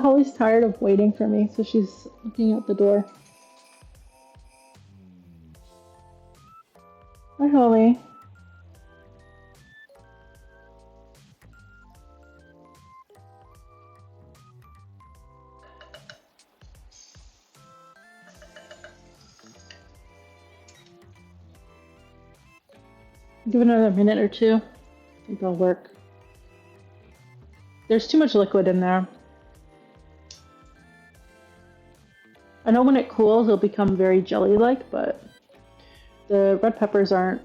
Holly's tired of waiting for me, so she's looking out the door. Hi, Holly. Give it another minute or two. I think that'll work. There's too much liquid in there. I know when it cools, it'll become very jelly-like, but the red peppers aren't.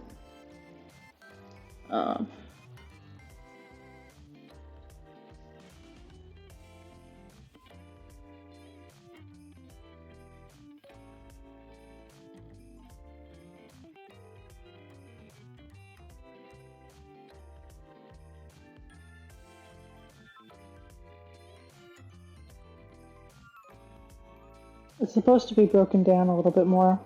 It's supposed to be broken down a little bit more.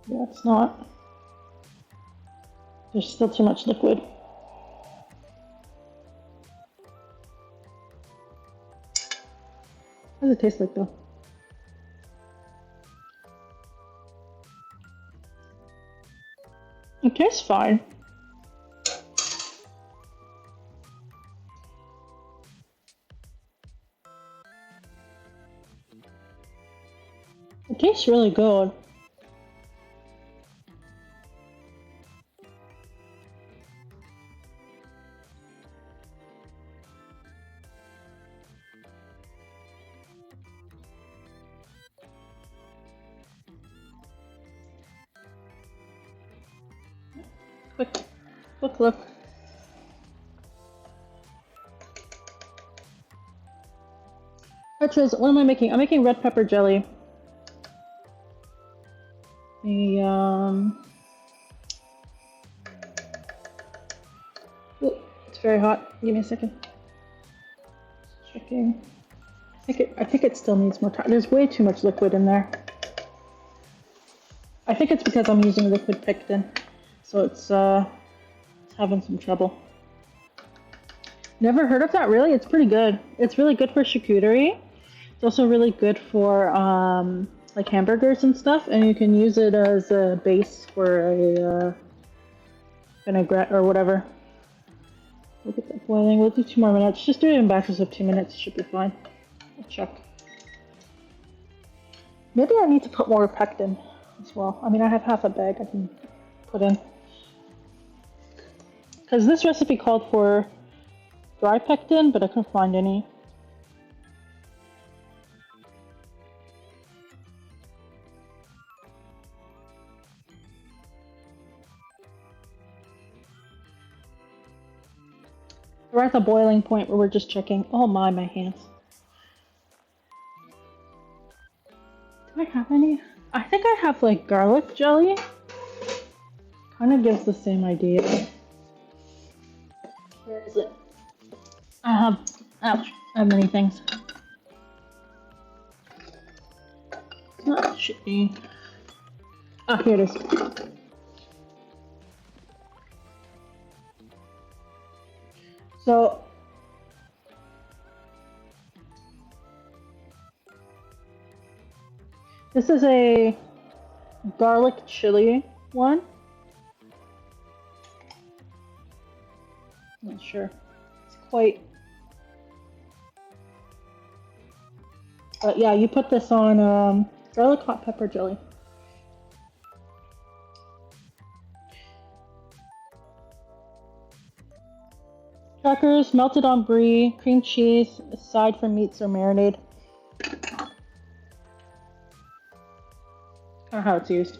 Yeah, it's not. There's still too much liquid. What does it taste like though? It tastes fine. It tastes really good. Quick look. Petra's, what am I making? I'm making red pepper jelly. It's very hot. Give me a second. Checking. I think it still needs more time. There's way too much liquid in there. I think it's because I'm using liquid pectin, so it's having some trouble. Never heard of that, really? It's pretty good. It's really good for charcuterie. It's also really good for like hamburgers and stuff, and you can use it as a base for a vinaigrette or whatever. Look at that boiling. We'll do 2 more minutes. Just do it in batches of 2 minutes. It should be fine. I'll check. Maybe I need to put more pectin as well. I mean, I have half a bag I can put in. Because this recipe called for dry pectin, but I couldn't find any. We're at the boiling point where we're just checking. Oh my hands. Do I have any? I think I have like garlic jelly. Kind of gives the same idea. Where is it? Ouch, I have many things. It should be. Ah, here it is. So, this is a garlic chili one. I'm not sure. It's quite. But yeah, you put this on garlic hot pepper jelly. Crackers, melted on brie, cream cheese, aside from meats or marinade. Kind of how it's used.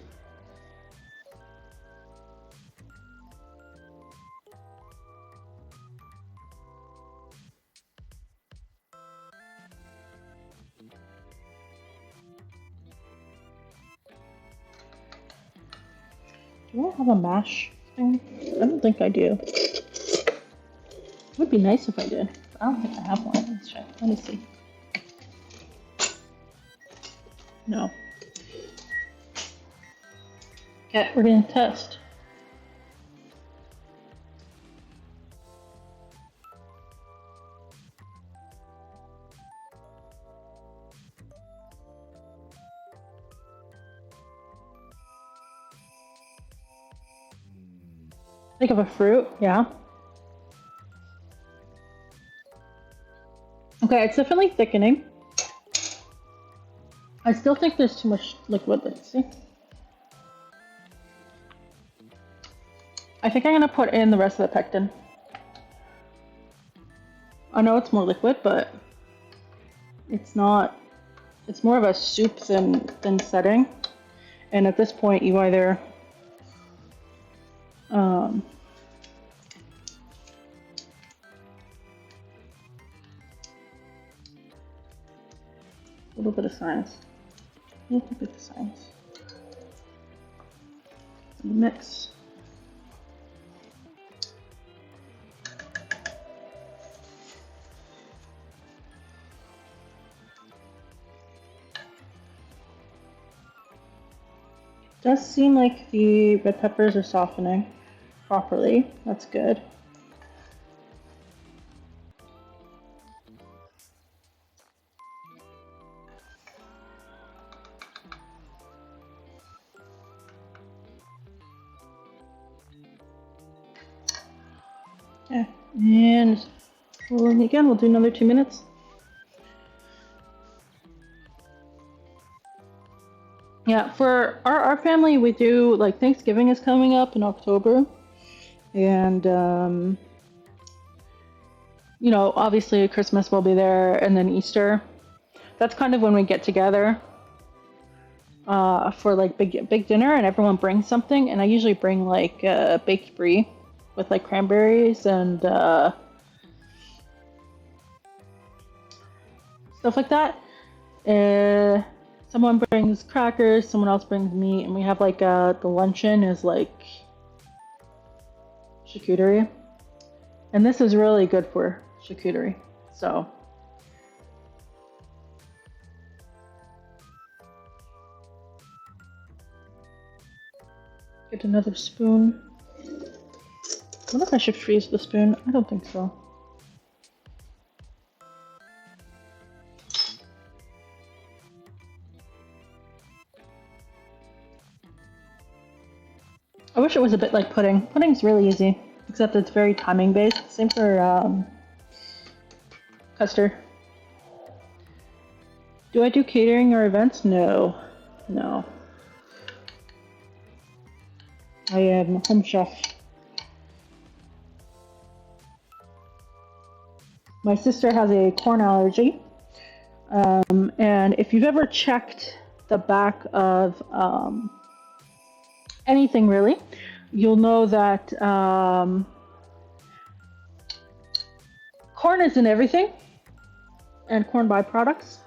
Do I have a mash thing? I don't think I do. It would be nice if I did. I don't think I have one. Let's check. Let me see. No. Okay, we're gonna test. Think of a fruit, yeah. Okay, it's definitely thickening. I still think there's too much liquid. Let's see. I think I'm gonna put in the rest of the pectin. I know it's more liquid, but it's not. It's more of a soup than setting. And at this point, you either a little bit of science. A little bit of science. Mix. Does seem like the red peppers are softening properly. That's good. Okay, and rolling again. We'll do another 2 minutes. Yeah, for our family, we do, like, Thanksgiving is coming up in October. And, you know, obviously Christmas will be there, and then Easter. That's kind of when we get together for, like, big dinner, and everyone brings something. And I usually bring, like, baked brie with, like, cranberries and stuff like that. Someone brings crackers, someone else brings meat, and we have, like, the luncheon is, like, charcuterie. And this is really good for charcuterie, so. Get another spoon. I wonder if I should freeze the spoon. I don't think so. I wish it was a bit like pudding. Pudding's really easy, except it's very timing based. Same for custard. Do I do catering or events? No. No. I am a home chef. My sister has a corn allergy. And if you've ever checked the back of anything really, you'll know that corn is in everything, and corn byproducts.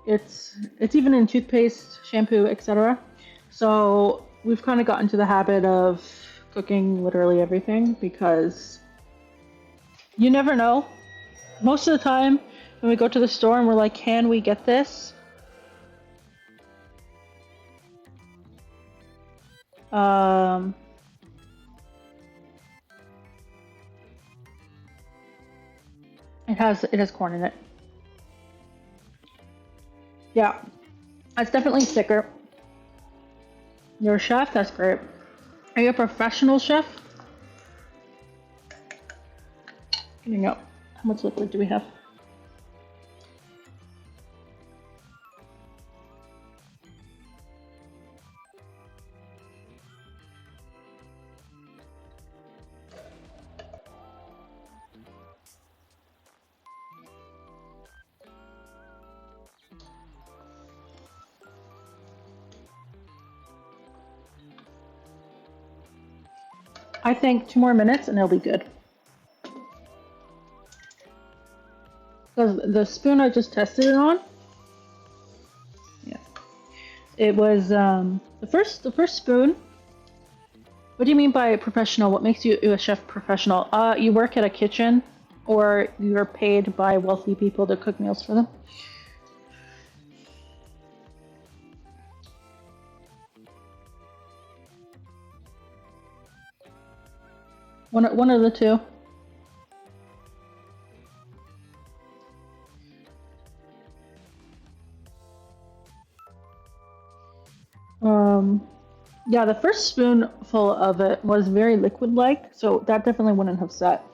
It's even in toothpaste, shampoo, etc. So we've kind of gotten to the habit of cooking literally everything because you never know. Most of the time when we go to the store and we're like, can we get this? It has corn in it. Yeah, it's definitely thicker. You're a chef? That's great. Are you a professional chef? Getting out. How much liquid do we have? I think 2 more minutes and it'll be good. Because the spoon I just tested it on, yeah, it was the first spoon. What do you mean by professional? What makes you a chef professional? You work at a kitchen, or you're paid by wealthy people to cook meals for them. One of the two. Yeah, the first spoonful of it was very liquid-like, so that definitely wouldn't have set.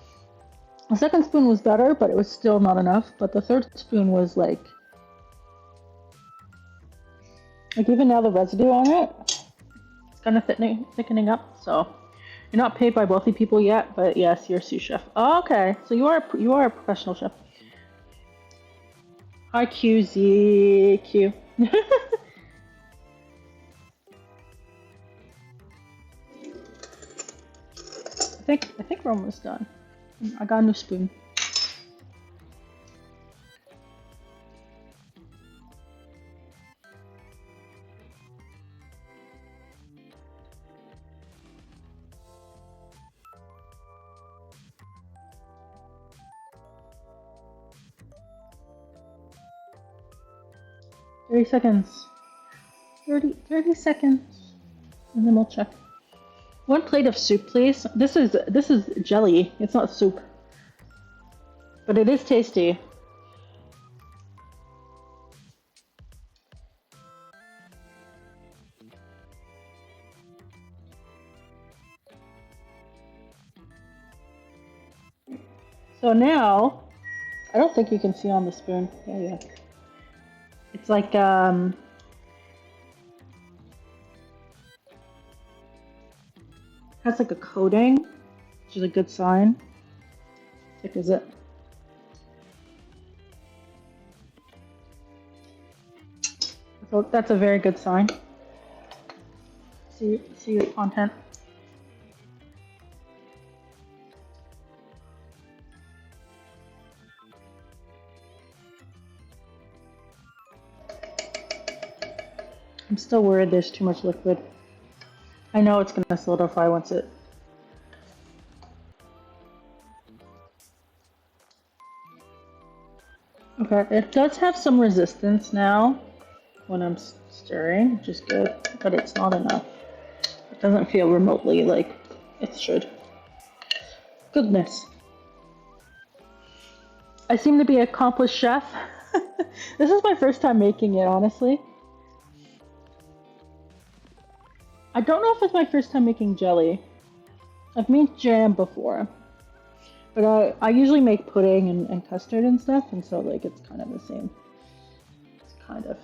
The second spoon was better, but it was still not enough. But the third spoon was like even now the residue on it, it's kind of thickening up. So you're not paid by wealthy people yet, but yes, you're a sous chef. Oh, okay, so you are a professional chef. Hi QZQ. I think we're almost done. I got a new spoon. Thirty seconds. 30 seconds. And then we'll check. One plate of soup, please. This is jelly. It's not soup. But it is tasty. So now, I don't think you can see on the spoon. Yeah. It's like has like a coating, which is a good sign. How thick is it? So that's a very good sign. See the content. I'm still worried there's too much liquid. I know it's gonna solidify once it. Okay, it does have some resistance now when I'm stirring, which is good, but it's not enough. It doesn't feel remotely like it should. Goodness. I seem to be an accomplished chef. This is my first time making it, honestly. I don't know if it's my first time making jelly. I've made jam before. But I usually make pudding and custard and stuff, and so like it's kind of the same. It's kind of.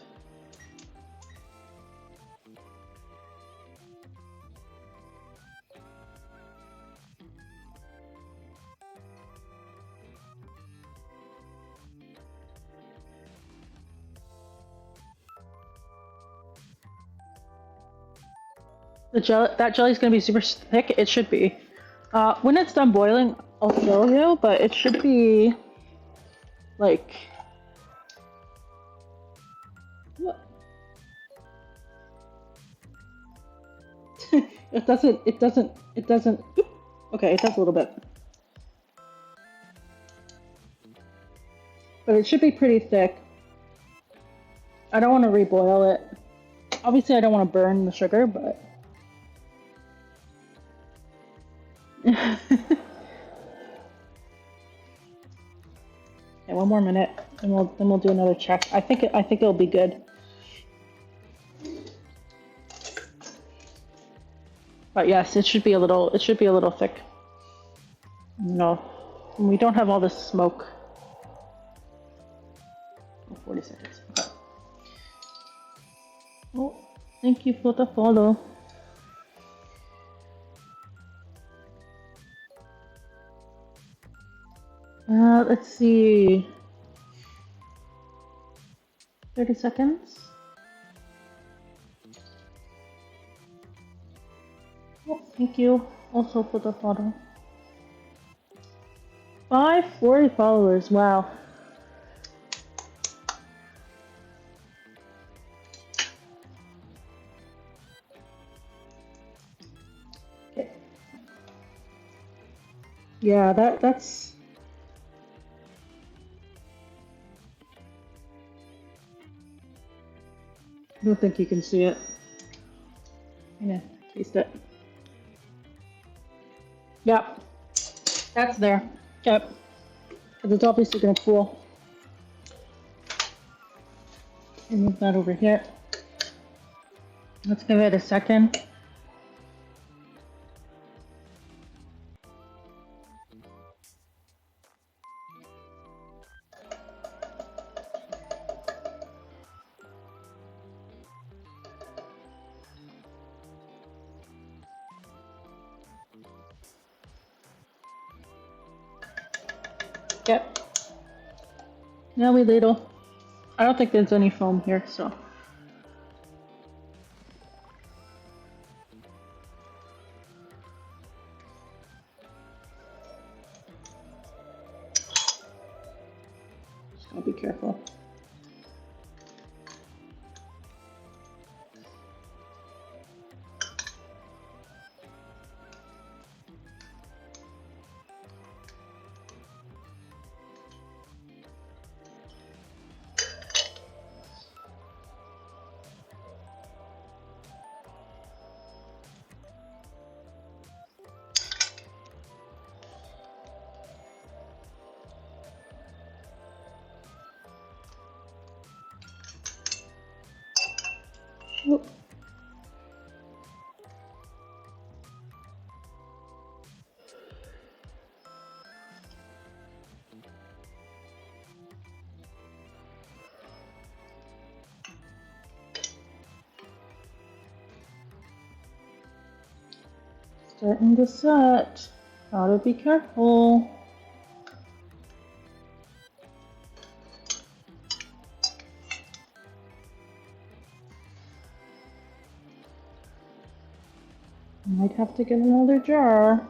That jelly's gonna be super thick. It should be. When it's done boiling, I'll show you, but it should be like. What? It doesn't. Okay, it does a little bit. But it should be pretty thick. I don't want to reboil it. Obviously, I don't want to burn the sugar, but. Okay, one more minute, and we'll do another check. I think it'll be good. But yes, it should be a little thick. No, we don't have all this smoke. 40 seconds. Okay. Oh, thank you for the follow. Let's see. 30 seconds. Oh, thank you also for the follow. 540 followers. Wow. Okay. Yeah, that's. I don't think you can see it. Yeah, taste it. Yep, that's there. Yep, because it's obviously going to cool. And move that over here. Let's give it a second. Yep. Now we ladle. I don't think there's any foam here, so. Just gotta be careful. Oop. Starting to set. Gotta be careful. Might have to get another jar.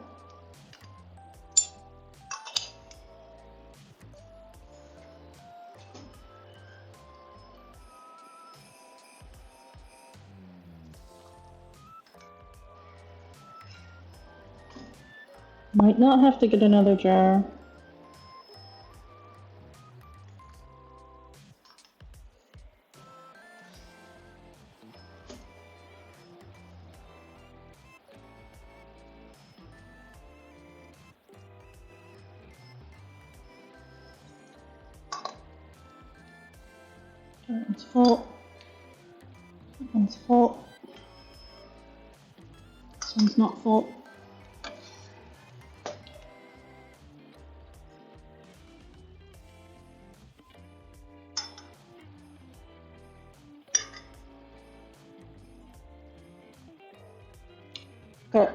Might not have to get another jar. That one's full. That one's full. This one's not full. Okay.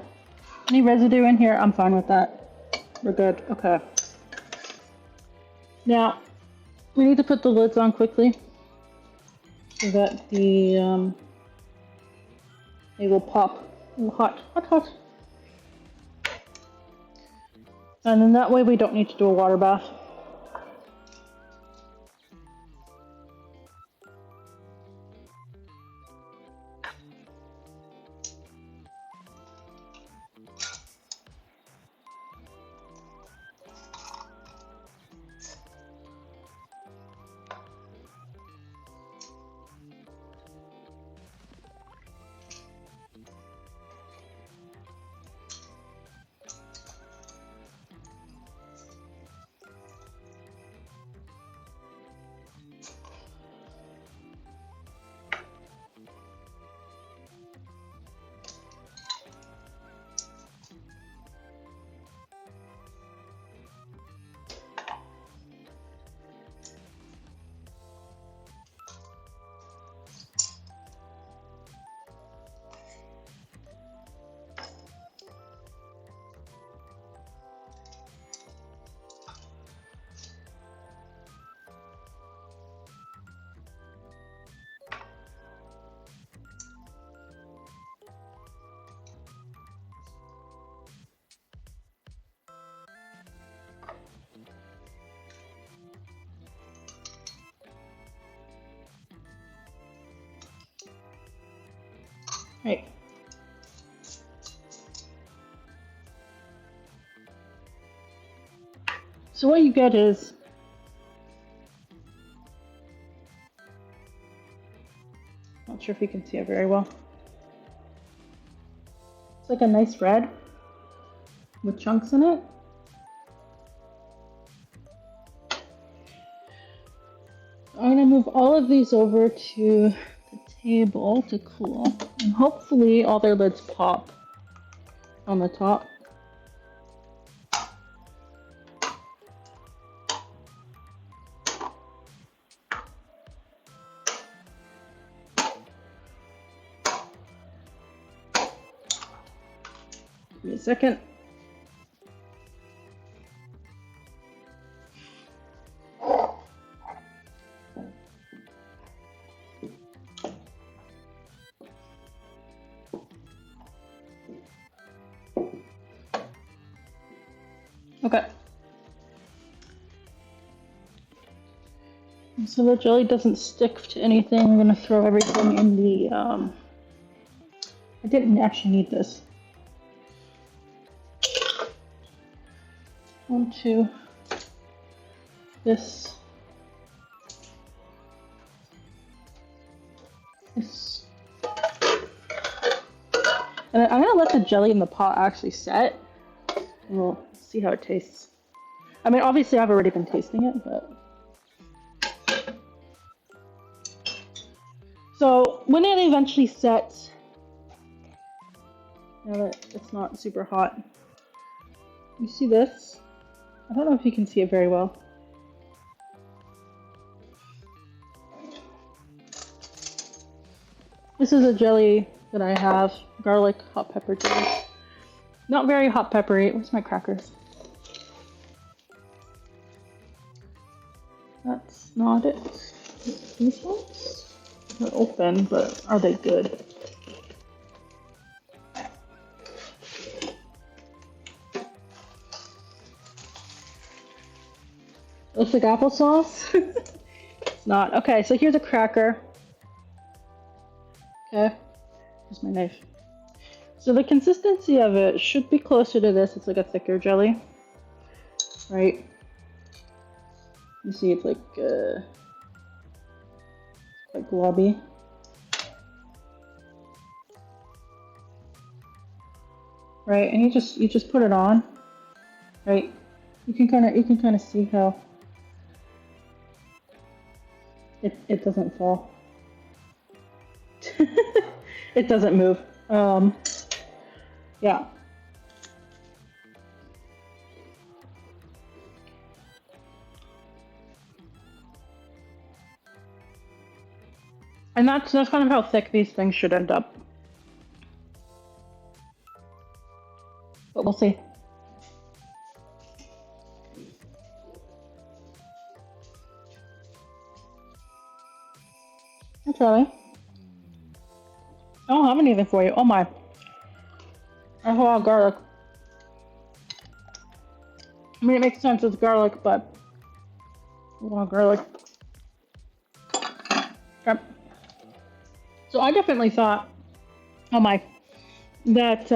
Any residue in here? I'm fine with that. We're good. Okay. Now, we need to put the lids on quickly so that they will pop. Ooh, hot, hot, hot. And then that way we don't need to do a water bath. Right. So what you get is not sure if you can see it very well. It's like a nice red with chunks in it. I'm gonna move all of these over to the table to cool, and hopefully all their lids pop on the top. Give me a second. Okay. So the jelly doesn't stick to anything. I'm gonna throw everything in the, I didn't actually need this. Onto this. And I'm gonna let the jelly in the pot actually set. And we'll see how it tastes. I mean, obviously I've already been tasting it, but. So when it eventually sets, now that it's not super hot, you see this? I don't know if you can see it very well. This is a jelly that I have, garlic hot pepper jelly. Not very hot peppery. Where's my crackers? That's not it. These ones? They're open, but are they good? Looks like applesauce. It's not. Okay, so here's a cracker. Okay, here's my knife. So the consistency of it should be closer to this. It's like a thicker jelly, right? You see it's like quite globby. Right, and you just put it on, right? You can kind of see how it doesn't fall. It doesn't move. Yeah. And that's kind of how thick these things should end up. But we'll see. Hi, Charlie. I don't have anything for you. Oh my. That's a lot of garlic. I mean, it makes sense with garlic, but a lot of garlic. Okay. So I definitely thought, oh my, that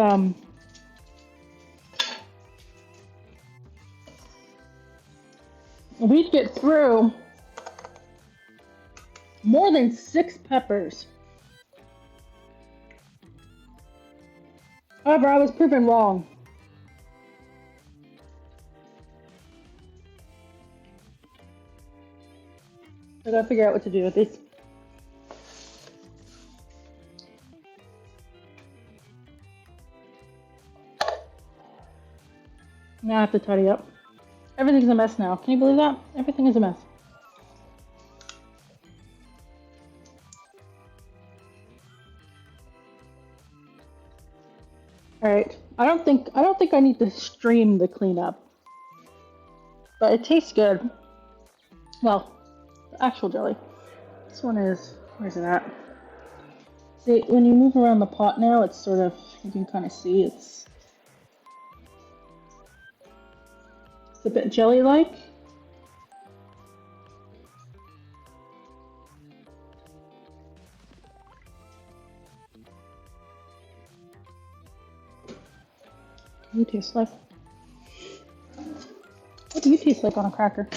we'd get through more than 6 peppers. However, I was proven wrong. I gotta figure out what to do with these. Now I have to tidy up. Everything's a mess now. Can you believe that? Everything is a mess. Alright. I don't think I need to stream the cleanup. But it tastes good. Well, the actual jelly. This one is, where's it at? See, when you move around the pot now, it's sort of, you can kind of see it's a bit jelly-like. What do you taste like? What do you taste like on a cracker?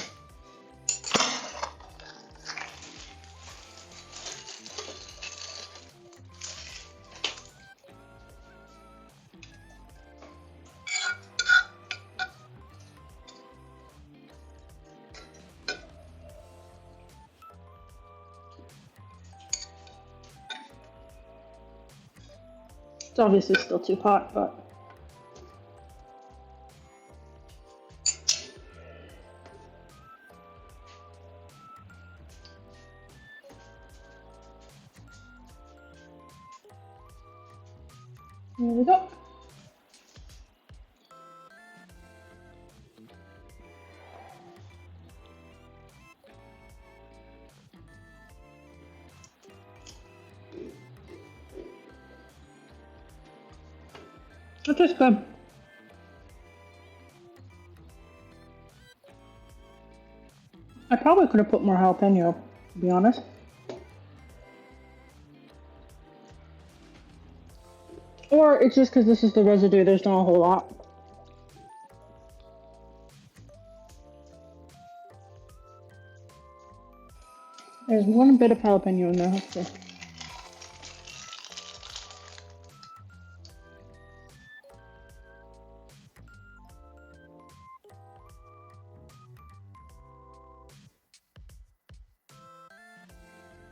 It's obviously still too hot, but here we go. That tastes good. I probably could have put more jalapeno, to be honest. Or it's just because this is the residue, there's not a whole lot. There's one bit of jalapeno in there, hopefully.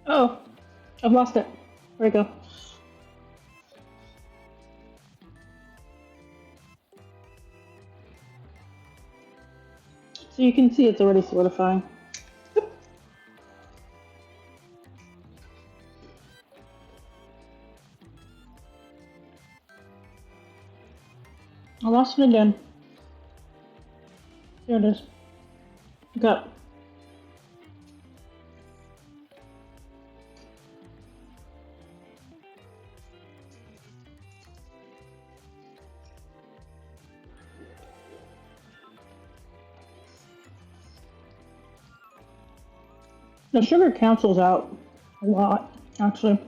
Oh, I've lost it. Where'd it go? So you can see it's already solidifying. I lost it again. Here it is. Go. The sugar cancels out a lot, actually.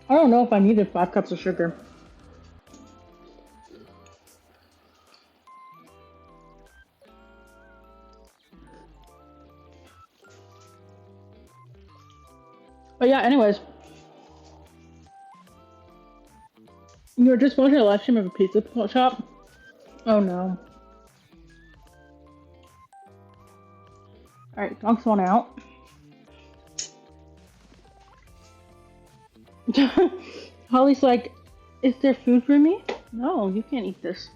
I don't know if I needed 5 cups of sugar. But yeah, anyways. You were just watching a live stream of a pizza shop? Oh no. Alright, dogs one out. Holly's like, is there food for me? No, you can't eat this.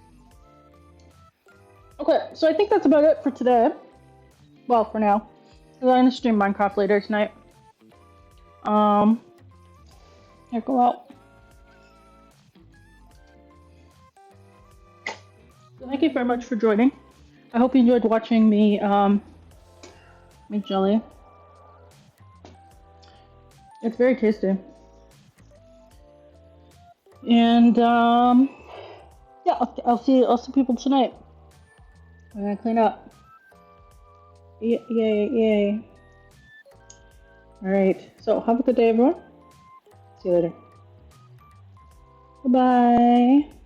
Okay, so I think that's about it for today. Well, for now. Because I'm gonna stream Minecraft later tonight. Here, go out. So thank you very much for joining. I hope you enjoyed watching me, make jelly. It's very tasty. And, yeah, I'll see people tonight. I'm gonna clean up. Yay. Alright, so have a good day, everyone. See you later. Bye-bye.